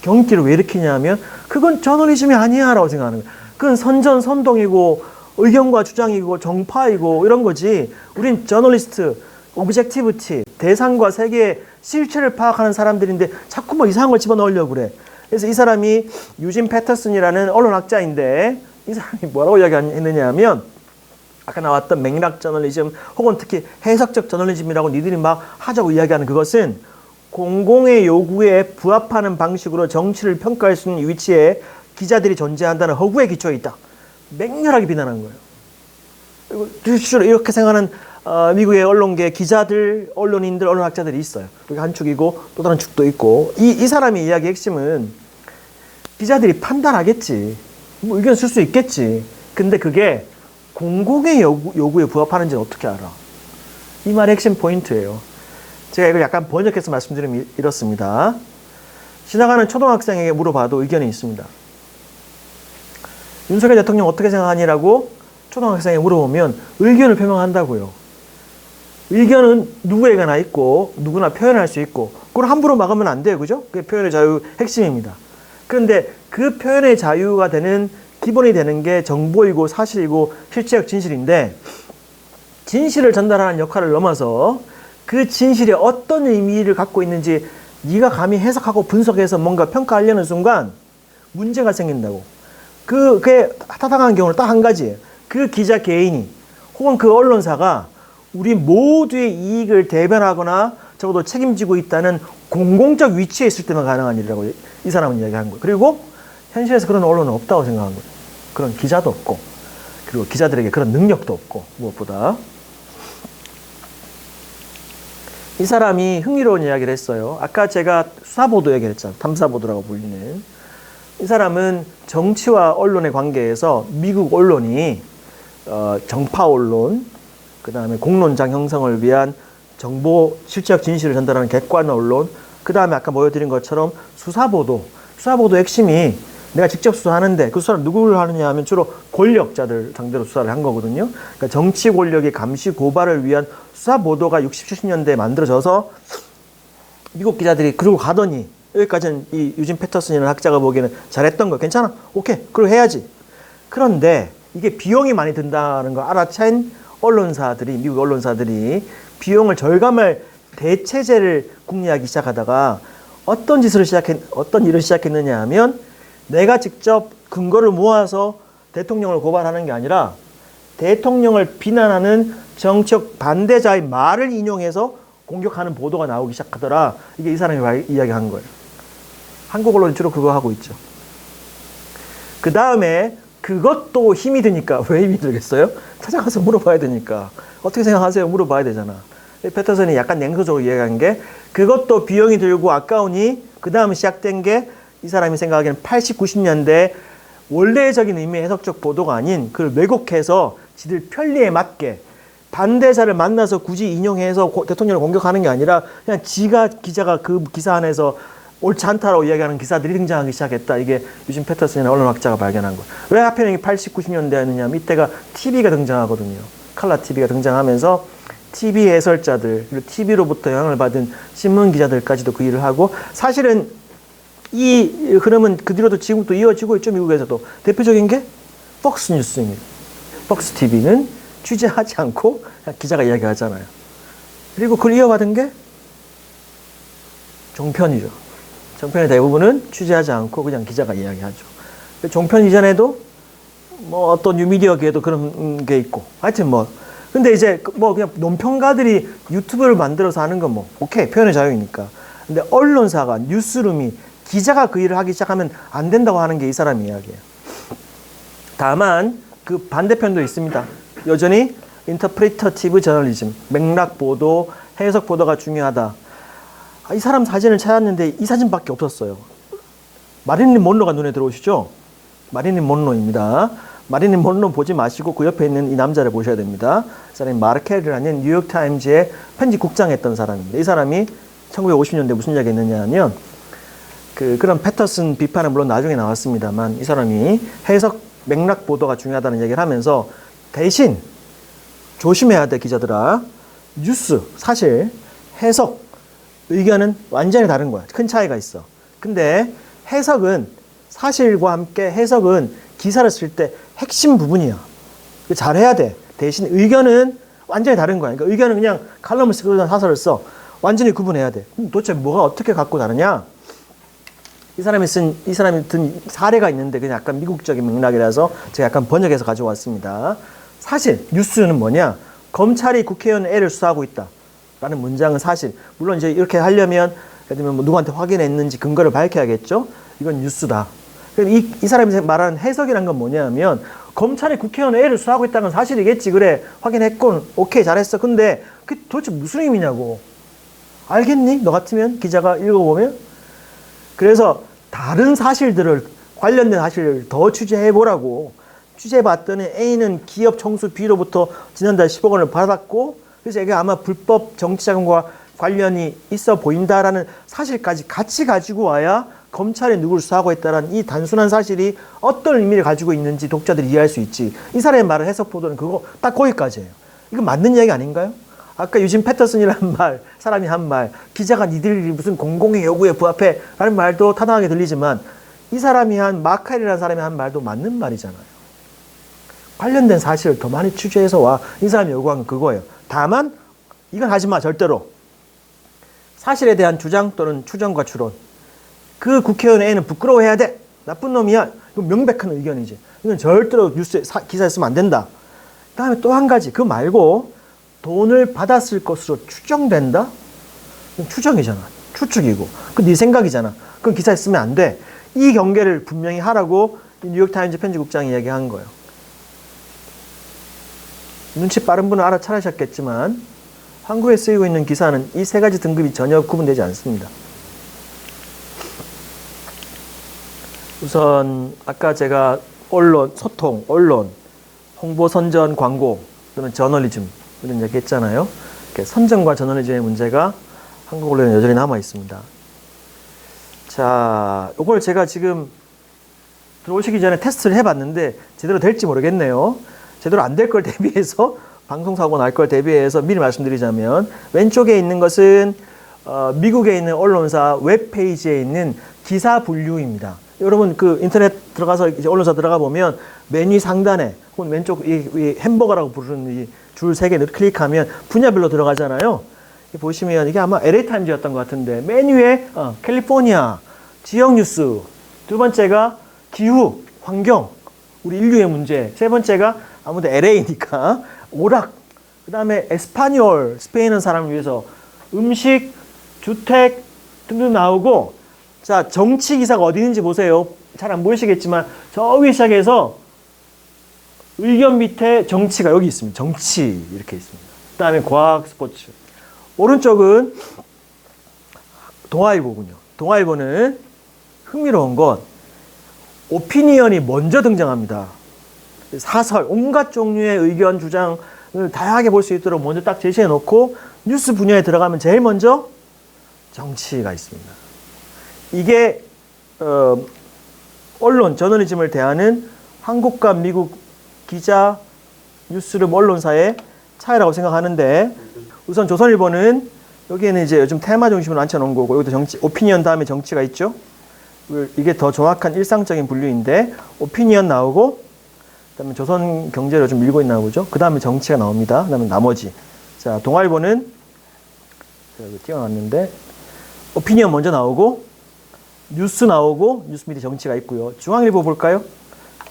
경기를 왜 일으키냐면, 그건 저널리즘이 아니야 라고 생각하는 거예요. 그건 선전선동이고 의견과 주장이고 정파이고 이런 거지. 우린 저널리스트, 오브젝티비티, 대상과 세계의 실체를 파악하는 사람들인데 자꾸 뭐 이상한 걸 집어넣으려고 그래. 그래서 이 사람이 유진 패터슨이라는 언론학자인데, 이 사람이 뭐라고 이야기했느냐 하면, 아까 나왔던 맥락 저널리즘 혹은 특히 해석적 저널리즘이라고 니들이 막 하자고 이야기하는 그것은 공공의 요구에 부합하는 방식으로 정치를 평가할 수 있는 위치에 기자들이 존재한다는 허구에 기초에 있다. 맹렬하게 비난한 거예요. 그리고 이렇게 생각하는 미국의 언론계 기자들, 언론인들, 언론학자들이 있어요. 여기 한 축이고 또 다른 축도 있고, 이 사람의 이야기의 핵심은 기자들이 판단하겠지. 뭐 의견 쓸 수 있겠지. 근데 그게 공공의 요구에 부합하는지는 어떻게 알아? 이 말의 핵심 포인트예요. 제가 이걸 약간 번역해서 말씀드리면 이렇습니다. 지나가는 초등학생에게 물어봐도 의견이 있습니다. 윤석열 대통령 어떻게 생각하니라고 초등학생에게 물어보면 의견을 표명한다고요. 의견은 누구에게나 있고 누구나 표현할 수 있고, 그걸 함부로 막으면 안 돼요. 그죠? 그게 표현의 자유 핵심입니다. 그런데 그 표현의 자유가 되는 기본이 되는 게 정보이고 사실이고 실체적 진실인데, 진실을 전달하는 역할을 넘어서 그 진실이 어떤 의미를 갖고 있는지 네가 감히 해석하고 분석해서 뭔가 평가하려는 순간 문제가 생긴다고. 그게 타당한 경우는 딱 한 가지예요. 그 기자 개인이 혹은 그 언론사가 우리 모두의 이익을 대변하거나 적어도 책임지고 있다는 공공적 위치에 있을 때만 가능한 일이라고 이 사람은 이야기한 거예요. 그리고 현실에서 그런 언론은 없다고 생각한 거예요. 그런 기자도 없고, 그리고 기자들에게 그런 능력도 없고, 무엇보다. 이 사람이 흥미로운 이야기를 했어요. 아까 제가 수사보도 얘기를 했잖아요. 탐사보도라고 불리는. 이 사람은 정치와 언론의 관계에서 미국 언론이 정파 언론, 그 다음에 공론장 형성을 위한 정보, 실체적 진실을 전달하는 객관 언론, 그 다음에 아까 보여드린 것처럼 수사보도 핵심이 내가 직접 수사하는데 그 수사를 누구를 하느냐 하면 주로 권력자들 상대로 수사를 한 거거든요. 그러니까 정치 권력의 감시 고발을 위한 수사보도가 60, 70년대에 만들어져서 미국 기자들이 그러고 가더니, 여기까지는 이 유진 패터슨이라는 학자가 보기에는 잘했던 거, 괜찮아, 오케이, 그러고 해야지. 그런데 이게 비용이 많이 든다는 걸 알아챈 언론사들이, 미국 언론사들이 비용을 절감할 대체제를 궁리하기 시작하다가 어떤 일을 시작했느냐 하면, 내가 직접 근거를 모아서 대통령을 고발하는 게 아니라 대통령을 비난하는 정치적 반대자의 말을 인용해서 공격하는 보도가 나오기 시작하더라. 이게 이 사람이 이야기한 거예요. 한국 언론이 주로 그거 하고 있죠. 그 다음에 그것도 힘이 드니까, 왜 힘이 들겠어요? 찾아가서 물어봐야 되니까. 어떻게 생각하세요? 물어봐야 되잖아. 패터슨이 약간 냉소적으로 이야기한 게, 그것도 비용이 들고 아까우니 그 다음 시작된 게 이 사람이 생각하기에는 80, 90년대 원래적인 의미의 해석적 보도가 아닌 그걸 왜곡해서 지들 편리에 맞게 반대자를 만나서 굳이 인용해서 대통령을 공격하는 게 아니라 그냥 기자가 그 기사 안에서 옳지 않다라고 이야기하는 기사들이 등장하기 시작했다. 이게 유진 패터슨이라는 언론학자가 발견한 거예요. 왜 하필 80, 90년대였느냐. 이때가 TV가 등장하거든요. 컬러 TV가 등장하면서 TV 해설자들, 그리고 TV로부터 영향을 받은 신문 기자들까지도 그 일을 하고 사실은 이 흐름은 그 뒤로도 지금도 이어지고 있죠. 미국에서도. 대표적인 게 폭스 뉴스입니다. 폭스 TV는 취재하지 않고 그냥 기자가 이야기하잖아요. 그리고 그걸 이어받은 게 종편이죠. 종편의 대부분은 취재하지 않고 그냥 기자가 이야기하죠. 종편 이전에도 뭐 어떤 뉴미디어계에도 그런 게 있고 하여튼 뭐 근데 이제 뭐 그냥 논평가들이 유튜브를 만들어서 하는 건 뭐 오케이 표현의 자유이니까. 근데 언론사가 뉴스룸이 기자가 그 일을 하기 시작하면 안 된다고 하는 게 이 사람 이야기예요. 다만 그 반대편도 있습니다. 여전히 인터프리터티브 저널리즘, 맥락 보도, 해석 보도가 중요하다. 이 사람 사진을 찾았는데 이 사진밖에 없었어요. 마릴린 먼로가 눈에 들어오시죠? 마릴린 먼로입니다. 마릴린 먼로 보지 마시고 그 옆에 있는 이 남자를 보셔야 됩니다. 이 사람이 마르켈이라는 뉴욕타임즈의 편집국장 했던 사람입니다. 이 사람이 1950년대 무슨 이야기 했느냐 하면 그런 패터슨 비판은 물론 나중에 나왔습니다만 이 사람이 해석 맥락 보도가 중요하다는 얘기를 하면서 대신 조심해야 돼 기자들아. 뉴스, 사실, 해석, 의견은 완전히 다른 거야. 큰 차이가 있어. 근데 해석은 사실과 함께 해석은 기사를 쓸 때 핵심 부분이야. 잘해야 돼. 대신 의견은 완전히 다른 거야. 그러니까 의견은 그냥 칼럼을 쓰거나 사설을 써. 완전히 구분해야 돼. 도대체 뭐가 어떻게 갖고 다르냐? 이 사람이 든 사례가 있는데 그냥 약간 미국적인 맥락이라서 제가 약간 번역해서 가져왔습니다. 사실 뉴스는 뭐냐? 검찰이 국회의원 A를 수사하고 있다. 라는 문장은 사실. 물론 이제 이렇게 하려면 예를 들면 뭐 누구한테 확인했는지 근거를 밝혀야겠죠? 이건 뉴스다. 이 사람이 말하는 해석이란 건 뭐냐면 검찰이 국회의원 A를 수사하고 있다는 건 사실이겠지. 그래 확인했군. 오케이 잘했어. 근데 그게 도대체 무슨 의미냐고. 알겠니? 너 같으면 기자가 읽어보면. 그래서 다른 사실들을 관련된 사실을 더 취재해보라고. 취재해봤더니 A는 기업 총수 B로부터 지난달 10억 원을 받았고 그래서 이게 아마 불법 정치자금과 관련이 있어 보인다라는 사실까지 같이 가지고 와야 검찰이 누구를 수사하고 있다는 이 단순한 사실이 어떤 의미를 가지고 있는지 독자들이 이해할 수 있지. 이 사람의 말을 해석 보도는 그거 딱 거기까지예요. 이거 맞는 이야기 아닌가요? 아까 유진 패터슨이라는 사람이 한 말, 기자가 니들이 무슨 공공의 요구에 부합해 라는 말도 타당하게 들리지만 이 사람이 마칼이라는 사람이 한 말도 맞는 말이잖아요. 관련된 사실을 더 많이 취재해서 와. 이 사람이 요구한 건 그거예요. 다만 이건 하지 마 절대로. 사실에 대한 주장 또는 추정과 추론. 그 국회의원 A는 부끄러워해야 돼. 나쁜 놈이야. 이건 명백한 의견이지. 이건 절대로 뉴스에 기사에 쓰면 안 된다. 그 다음에 또 한 가지. 그거 말고 돈을 받았을 것으로 추정된다? 추정이잖아. 추측이고. 그 네 생각이잖아. 그건 기사에 쓰면 안 돼. 이 경계를 분명히 하라고 뉴욕타임즈 편집국장이 얘기한 거예요. 눈치 빠른 분은 알아차리셨겠지만 한국에 쓰이고 있는 기사는 이 세 가지 등급이 전혀 구분되지 않습니다. 우선 아까 제가 언론, 소통, 언론, 홍보, 선전, 광고 또는 저널리즘 이런 얘기 했잖아요. 선전과 저널리즘의 문제가 한국 언론에 여전히 남아 있습니다. 자, 이걸 제가 지금 들어오시기 전에 테스트를 해봤는데 제대로 될지 모르겠네요. 제대로 안 될 걸 대비해서 방송사고 날 걸 대비해서 미리 말씀드리자면 왼쪽에 있는 것은 미국에 있는 언론사 웹페이지에 있는 기사 분류입니다. 여러분 그 인터넷 들어가서 이제 언론사 들어가 보면 메뉴 상단에 혹은 왼쪽 이 햄버거라고 부르는 이 줄 3개를 클릭하면 분야별로 들어가잖아요. 보시면 이게 아마 LA타임즈였던 것 같은데 메뉴에 캘리포니아 지역 뉴스, 두 번째가 기후, 환경, 우리 인류의 문제, 세 번째가 아무래도 LA니까 오락, 그 다음에 에스파뇰, 스페인어 사람을 위해서 음식, 주택 등등 나오고 자 정치 기사가 어디 있는지 보세요. 잘 안 보이시겠지만 저 위에 시작해서 의견 밑에 정치가 여기 있습니다. 정치 이렇게 있습니다. 그 다음에 과학, 스포츠. 오른쪽은 동아일보군요. 동아일보는 흥미로운 건 오피니언이 먼저 등장합니다. 사설, 온갖 종류의 의견, 주장을 다양하게 볼 수 있도록 먼저 딱 제시해 놓고 뉴스 분야에 들어가면 제일 먼저 정치가 있습니다. 이게 언론, 저널리즘을 대하는 한국과 미국 기자, 뉴스룸 언론사의 차이라고 생각하는데, 우선 조선일보는 여기에는 이제 요즘 테마 중심으로 앉혀놓은 거고, 여기도 정치, 오피니언 다음에 정치가 있죠. 이게 더 정확한 일상적인 분류인데, 오피니언 나오고, 그다음에 조선 경제를 좀 밀고 있나 보죠. 그 다음에 정치가 나옵니다. 그 다음에 나머지. 자, 동아일보는 제가 여기 띄워놨는데, 오피니언 먼저 나오고, 뉴스 나오고, 뉴스 밑에 정치가 있고요. 중앙일보 볼까요?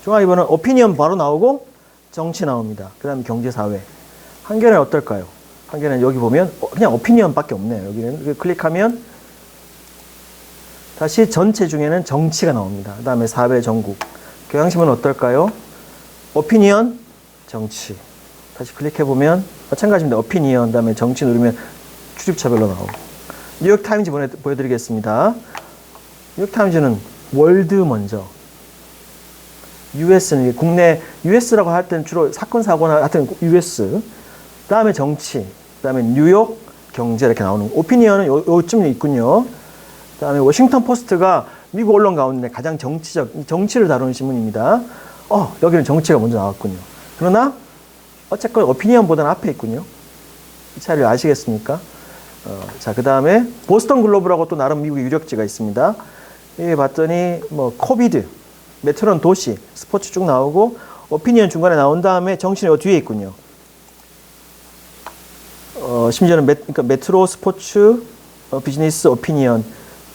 중앙일보는 오피니언 바로 나오고, 정치 나옵니다. 그 다음에 경제, 사회. 한겨레는 어떨까요? 한겨레는 여기 보면 그냥 오피니언밖에 없네요. 여기는 클릭하면 다시 전체 중에는 정치가 나옵니다. 그 다음에 사회, 전국. 경향신문은 어떨까요? 오피니언, 정치. 다시 클릭해보면 마찬가지입니다. 오피니언, 그 다음에 정치 누르면 출입처별로 나오고. 뉴욕타임즈 보여드리겠습니다. 뉴욕타임즈는 월드 먼저. US는 국내, US라고 할 때는 주로 사건, 사고나 하여튼 US. 그 다음에 정치. 그 다음에 뉴욕, 경제 이렇게 나오는. 오피니언은 요쯤에 있군요. 그 다음에 워싱턴 포스트가 미국 언론 가운데 가장 정치를 다루는 신문입니다. 여기는 정치가 먼저 나왔군요. 그러나 어쨌건 오피니언보다는 앞에 있군요. 이 차이를 아시겠습니까? 자, 그 다음에 보스턴 글로브라고 또 나름 미국의 유력지가 있습니다. 여기 봤더니 뭐 코비드, 메트로는 도시, 스포츠 쭉 나오고 오피니언 중간에 나온 다음에 정치는 요 뒤에 있군요. 심지어는 그러니까 메트로, 스포츠, 비즈니스, 오피니언,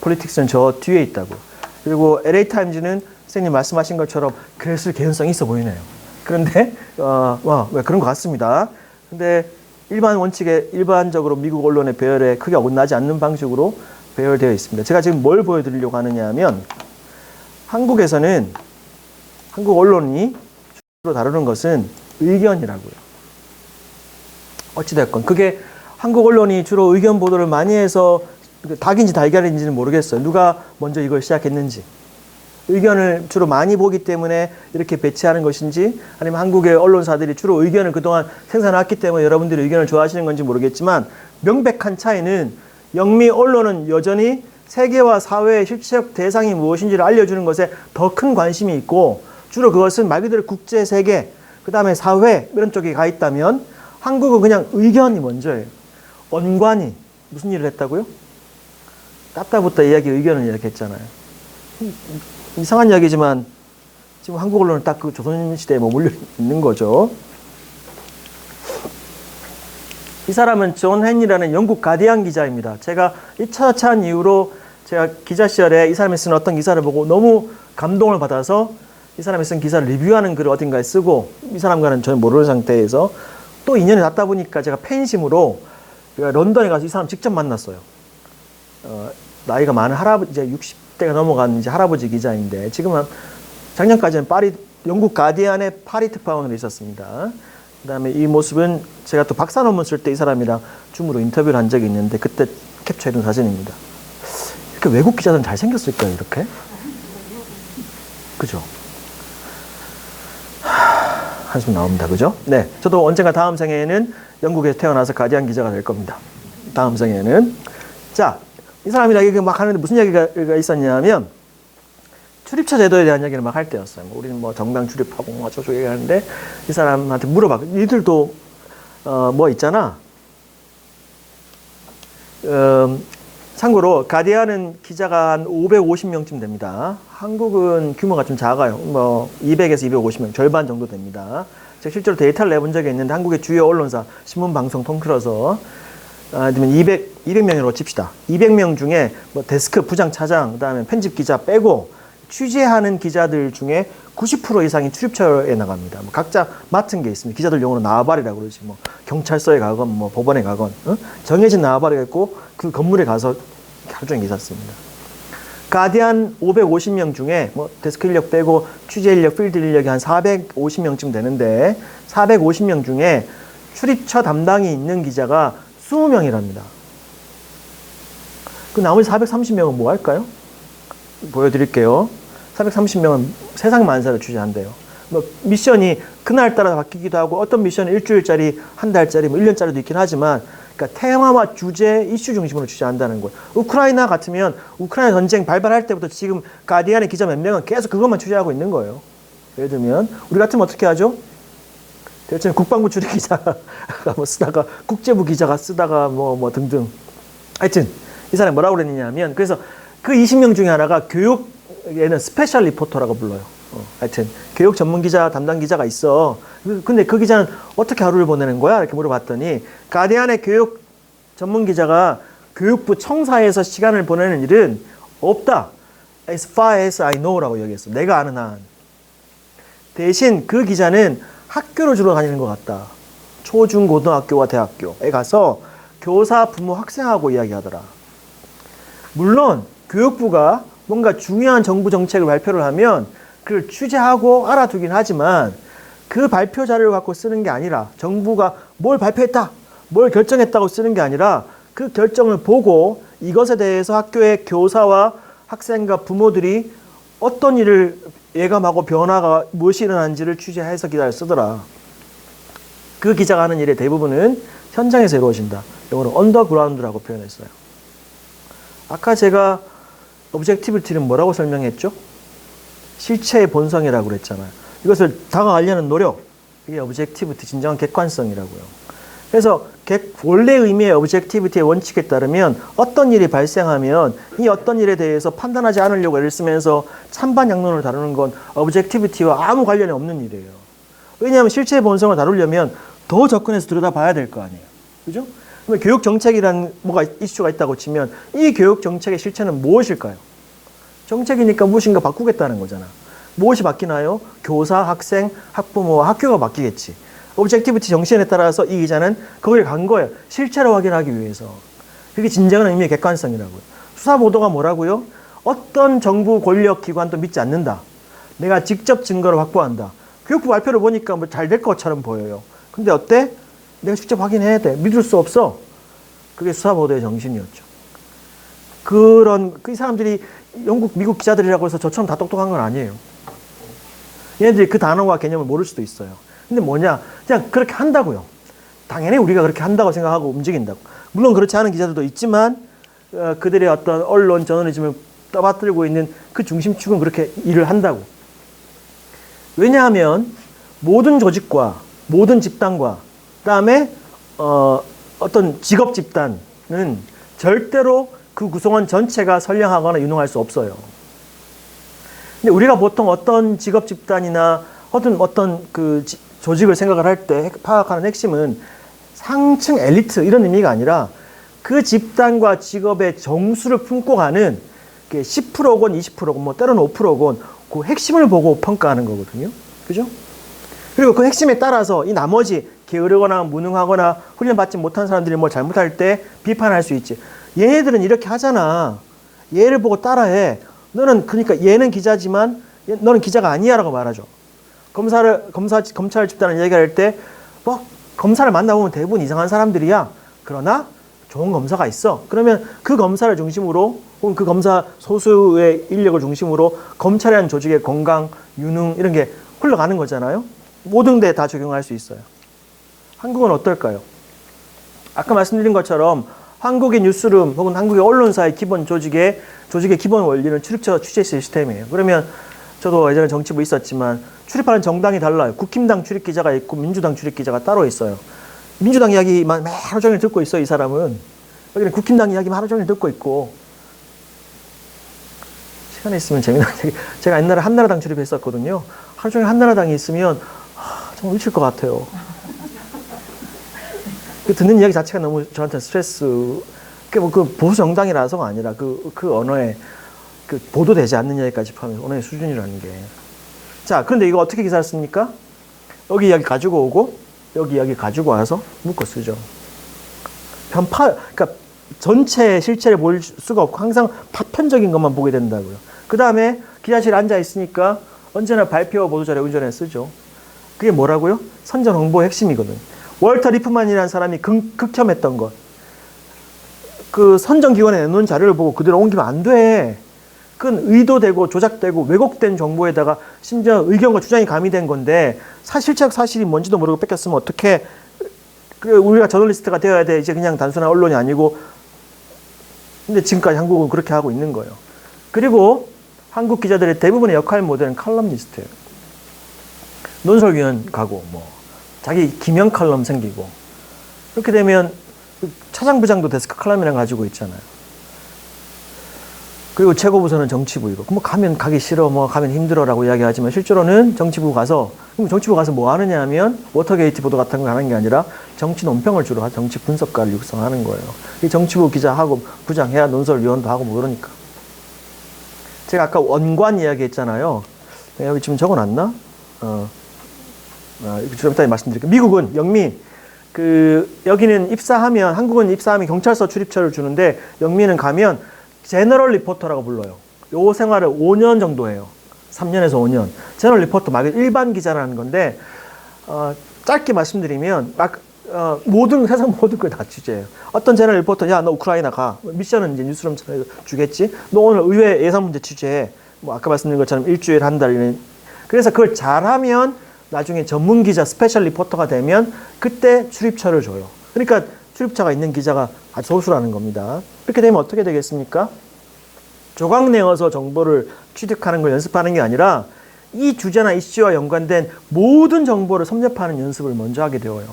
폴리틱스는 저 뒤에 있다고. 그리고 LA 타임즈는 선생님 말씀하신 것처럼 그랬을 개연성이 있어 보이네요. 그런데 왜 그런 것 같습니다. 근데 일반적으로 미국 언론의 배열에 크게 어긋나지 않는 방식으로 배열되어 있습니다. 제가 지금 뭘 보여드리려고 하느냐 하면 한국에서는 한국 언론이 주로 다루는 것은 의견이라고요. 어찌됐건 그게 한국 언론이 주로 의견 보도를 많이 해서 닭인지 달걀인지는 모르겠어요. 누가 먼저 이걸 시작했는지. 의견을 주로 많이 보기 때문에 이렇게 배치하는 것인지, 아니면 한국의 언론사들이 주로 의견을 그동안 생산해왔기 때문에 여러분들이 의견을 좋아하시는 건지 모르겠지만, 명백한 차이는 영미 언론은 여전히 세계와 사회의 실체적 대상이 무엇인지를 알려주는 것에 더 큰 관심이 있고, 주로 그것은 말 그대로 국제, 세계, 그 다음에 사회 이런 쪽에 가 있다면, 한국은 그냥 의견이 먼저예요. 언관이 무슨 일을 했다고요? 따따붙다 이야기 의견을 이렇게 했잖아요. 이상한 이야기지만 지금 한국 언론은 딱 그 조선시대에 머물러 있는 거죠. 이 사람은 존 헨리라는 영국 가디언 기자입니다. 제가 2차 차한 이후로 제가 기자 시절에 이 사람이 쓴 어떤 기사를 보고 너무 감동을 받아서 이 사람이 쓴 기사를 리뷰하는 글을 어딘가에 쓰고, 이 사람과는 전혀 모르는 상태에서 또 인연이 닿다 보니까 제가 팬심으로 런던에 가서 이 사람 직접 만났어요. 나이가 많은 할아버지, 이제 60대가 넘어간 이제 할아버지 기자인데, 지금은 작년까지는 영국 가디언의 파리 특파원으로 있었습니다. 그 다음에 이 모습은 제가 또 박사 논문 쓸 때 이 사람이랑 줌으로 인터뷰를 한 적이 있는데, 그때 캡처해둔 사진입니다. 이렇게 외국 기자들은 잘생겼을까요, 이렇게? 그죠? 한숨 나옵니다. 그죠? 네. 저도 언젠가 다음 생에는 영국에서 태어나서 가디언 기자가 될 겁니다. 다음 생에는. 자, 이 사람이랑 얘기 막 하는데 무슨 얘기가 있었냐면, 출입처 제도에 대한 얘기를 막 할 때였어요. 우리는 뭐 정당 출입하고 뭐 저쪽 얘기하는데, 이 사람한테 물어봐. 니들도, 뭐 있잖아. 참고로, 가디언은 기자가 한 550명쯤 됩니다. 한국은 규모가 좀 작아요. 뭐, 200에서 250명, 절반 정도 됩니다. 제가 실제로 데이터를 내본 적이 있는데, 한국의 주요 언론사, 신문, 방송 통틀어서, 아니면 200명으로 칩시다. 200명 중에 뭐 데스크, 부장, 차장, 그 다음에 편집 기자 빼고, 취재하는 기자들 중에 90% 이상이 출입처에 나갑니다. 뭐 각자 맡은 게 있습니다. 기자들 용어로 나와바리라고 그러지. 뭐 경찰서에 가건, 뭐 법원에 가건, 정해진 나와바리가 있고 그 건물에 가서 하루 종일 기사 씁니다. 가디언 550명 중에 뭐 데스크 인력 빼고 취재 인력, 필드 인력이 한 450명쯤 되는데, 450명 중에 출입처 담당이 있는 기자가 20명이랍니다. 그 나머지 430명은 뭐 할까요? 보여드릴게요. 430명은 세상 만사를 주재한대요. 뭐 미션이 그날따라 바뀌기도 하고 어떤 미션은 일주일짜리, 한 달짜리, 뭐 1년짜리도 있긴 하지만 그러니까 테마와 주제, 이슈 중심으로 주재한다는 거예요. 우크라이나 같으면 우크라이나 전쟁 발발할 때부터 지금 가디안의 기자 몇 명은 계속 그것만 주재하고 있는 거예요. 예를 들면 우리 같으면 어떻게 하죠? 대체로 국방부 출입 기자가 뭐 쓰다가 국제부 기자가 쓰다가 뭐 등등. 하여튼 이 사람이 뭐라고 그랬냐면 그래서 그 20명 중에 하나가 교육에는 스페셜 리포터라고 불러요. 하여튼 교육 전문 기자 담당 기자가 있어. 근데 그 기자는 어떻게 하루를 보내는 거야? 이렇게 물어봤더니 가디안의 교육 전문 기자가 교육부 청사에서 시간을 보내는 일은 없다. As far as I know라고 얘기했어. 내가 아는 한. 대신 그 기자는 학교를 주로 다니는 것 같다. 초중 고등학교와 대학교에 가서 교사, 부모, 학생하고 이야기하더라. 물론 교육부가 뭔가 중요한 정부 정책을 발표를 하면 그걸 취재하고 알아두긴 하지만 그 발표 자료를 갖고 쓰는 게 아니라 정부가 뭘 발표했다, 뭘 결정했다고 쓰는 게 아니라 그 결정을 보고 이것에 대해서 학교의 교사와 학생과 부모들이 어떤 일을 예감하고 변화가 무엇이 일어난지를 취재해서 기사를 쓰더라. 그 기자가 하는 일의 대부분은 현장에서 이루어진다. 영어로 언더그라운드라고 표현했어요. 아까 제가 오브젝티비티는 뭐라고 설명했죠? 실체의 본성이라고 그랬잖아요. 이것을 다가가려는 노력, 이게 오브젝티비티, 진정한 객관성이라고요. 그래서 원래 의미의 오브젝티비티의 원칙에 따르면 어떤 일이 발생하면 이 어떤 일에 대해서 판단하지 않으려고 애를 쓰면서 찬반 양론을 다루는 건 오브젝티비티와 아무 관련이 없는 일이에요. 왜냐하면 실체의 본성을 다루려면 더 접근해서 들여다봐야 될 거 아니에요. 그죠? 그러면 교육 정책이라는 뭐가 이슈가 있다고 치면 이 교육 정책의 실체는 무엇일까요? 정책이니까 무엇인가 바꾸겠다는 거잖아. 무엇이 바뀌나요? 교사, 학생, 학부모와 학교가 바뀌겠지. 오브젝티비티 정신에 따라서 이 기자는 거기를 간 거예요. 실체로 확인하기 위해서. 그게 진정한 의미의 객관성이라고요. 수사보도가 뭐라고요? 어떤 정부 권력 기관도 믿지 않는다. 내가 직접 증거를 확보한다. 교육부 발표를 보니까 뭐 잘 될 것처럼 보여요. 근데 어때? 내가 직접 확인해야 돼. 믿을 수 없어. 그게 수사보도의 정신이었죠. 그 사람들이 영국, 미국 기자들이라고 해서 저처럼 다 똑똑한 건 아니에요. 얘네들이 그 단어와 개념을 모를 수도 있어요. 근데 뭐냐? 그냥 그렇게 한다고요. 당연히 우리가 그렇게 한다고 생각하고 움직인다고. 물론 그렇지 않은 기자들도 있지만 그들의 어떤 언론, 저널리즘을 떠받들고 있는 그 중심축은 그렇게 일을 한다고. 왜냐하면 모든 조직과 모든 집단과 그다음에 어떤 직업 집단은 절대로 그 구성원 전체가 선량하거나 유능할 수 없어요. 근데 우리가 보통 어떤 직업 집단이나 어떤 그 조직을 생각을 할 때 파악하는 핵심은 상층 엘리트 이런 의미가 아니라 그 집단과 직업의 정수를 품고 가는 10%건 20%건 뭐 때로는 5%건 그 핵심을 보고 평가하는 거거든요. 그죠? 그리고 그 핵심에 따라서 이 나머지 게으르거나 무능하거나 훈련받지 못한 사람들이 뭘 잘못할 때 비판할 수 있지. 얘네들은 이렇게 하잖아. 얘를 보고 따라해. 너는 그러니까 얘는 기자지만 너는 기자가 아니야라고 말하죠. 검찰 집단을 얘기할 때 뭐 검사를 만나보면 대부분 이상한 사람들이야. 그러나 좋은 검사가 있어. 그러면 그 검사를 중심으로 혹은 그 검사 소수의 인력을 중심으로 검찰이라는 조직의 건강, 유능 이런 게 흘러가는 거잖아요. 모든 데 다 적용할 수 있어요. 한국은 어떨까요? 아까 말씀드린 것처럼 한국의 뉴스룸 혹은 한국의 언론사의 기본 조직의 기본 원리는 출입처 취재 시스템이에요. 그러면 저도 예전에 정치부 있었지만 출입하는 정당이 달라요. 국힘당 출입기자가 있고 민주당 출입기자가 따로 있어요. 민주당 이야기만 하루 종일 듣고 있어, 이 사람은. 여기는 국힘당 이야기만 하루 종일 듣고 있고. 시간이 있으면 재미난 얘기. 제가 옛날에 한나라당 출입했었거든요. 하루 종일 한나라당이 있으면 정말 미칠 것 같아요. 듣는 이야기 자체가 너무 저한테 스트레스. 그 보수 정당이라서가 아니라 그 언어에 그 보도되지 않는 이야기까지 포함해서 언어의 수준이라는 게. 자, 그런데 이거 어떻게 기사를 씁니까? 여기 이야기 가지고 오고 여기 이야기 가지고 와서 묶어 쓰죠. 그러니까 전체 실체를 볼 수가 없고 항상 파편적인 것만 보게 된다고요. 그 다음에 기자실에 앉아 있으니까 언제나 발표와 보도자료 운전해 쓰죠. 그게 뭐라고요? 선전 홍보의 핵심이거든. 월터 리프만이라는 사람이 극혐했던 것. 그 선정기관에 내놓은 자료를 보고 그대로 옮기면 안 돼. 그건 의도되고 조작되고 왜곡된 정보에다가 심지어 의견과 주장이 가미된 건데 사실적 사실이 뭔지도 모르고 뺏겼으면 어떻게 우리가 저널리스트가 되어야 돼. 이제 그냥 단순한 언론이 아니고. 근데 지금까지 한국은 그렇게 하고 있는 거예요. 그리고 한국 기자들의 대부분의 역할 모델은 칼럼니스트예요. 논설위원 가고 뭐 자기 기명 칼럼 생기고 그렇게 되면 차장부장도 데스크 칼럼이랑 가지고 있잖아요. 그리고 최고부서는 정치부이고 뭐 가면 가기 싫어 뭐 가면 힘들어라고 이야기하지만 실제로는 정치부 가서 그럼 정치부 가서 뭐 하느냐 하면 워터게이트 보도 같은 거 하는 게 아니라 정치 논평을 주로 하죠. 정치 분석가를 육성하는 거예요. 이 정치부 기자하고 부장해야 논설위원도 하고 뭐 그러니까. 제가 아까 원관 이야기했잖아요. 여기 지금 적어놨나? 좀 이따 말씀드릴게요. 미국은 영미 여기는 입사하면 한국은 입사하면 경찰서 출입처를 주는데 영미는 가면 제너럴 리포터라고 불러요. 요 생활을 5년 정도 해요. 3년에서 5년. 제너럴 리포터 말 일반 기자라는 건데 짧게 말씀드리면 세상 모든 걸 다 취재해요. 어떤 제너럴 리포터 야 너 우크라이나 가. 미션은 이제 뉴스룸 전에 주겠지. 너 오늘 의회 예산 문제 취재해. 뭐 아까 말씀드린 것처럼 일주일 한 달. 그래서 그걸 잘하면 나중에 전문 기자 스페셜 리포터가 되면 그때 출입처를 줘요. 그러니까 출입처가 있는 기자가 아주 소수라는 겁니다. 이렇게 되면 어떻게 되겠습니까? 조각 내어서 정보를 취득하는 걸 연습하는 게 아니라 이 주제나 이슈와 연관된 모든 정보를 섭렵하는 연습을 먼저 하게 되어요.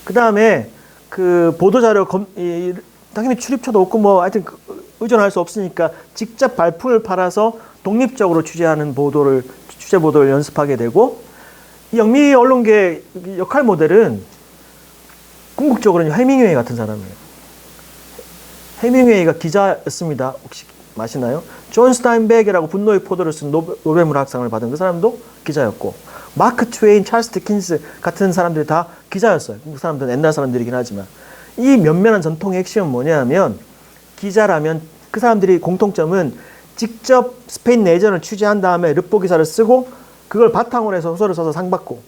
그 다음에 그 보도자료 당연히 출입처도 없고 뭐 하여튼 의존할 수 없으니까 직접 발품을 팔아서 독립적으로 취재하는 취재 보도를 연습하게 되고 이 영미 언론계 역할 모델은 궁극적으로는 해밍웨이 같은 사람이에요. 해밍웨이가 기자였습니다. 혹시 아시나요? 존 스타인백이라고 분노의 포도를 쓴 노벨 문학상을 받은 그 사람도 기자였고 마크 트웨인, 찰스 디킨스 같은 사람들이 다 기자였어요. 그 사람들은 옛날 사람들이긴 하지만 이 면면한 전통의 핵심은 뭐냐면 기자라면 그 사람들이 공통점은 직접 스페인 내전을 취재한 다음에 르포 기사를 쓰고 그걸 바탕으로 해서 소설을 써서 상 받고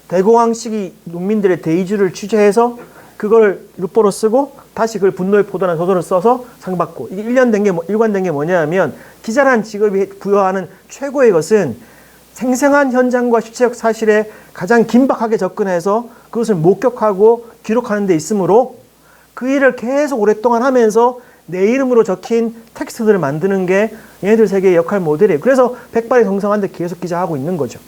대공황 시기 농민들의 대이주를 취재해서 그걸 르포로 쓰고 다시 그걸 분노의 포도라는 소설을 써서 상 받고 이게 일관된 게 뭐냐 하면 기자라는 직업이 부여하는 최고의 것은 생생한 현장과 실체적 사실에 가장 긴박하게 접근해서 그것을 목격하고 기록하는 데 있으므로 그 일을 계속 오랫동안 하면서 내 이름으로 적힌 텍스트들을 만드는 게 얘네들 세계의 역할 모델이에요. 그래서 백발이 성성한데 계속 기자하고 있는 거죠.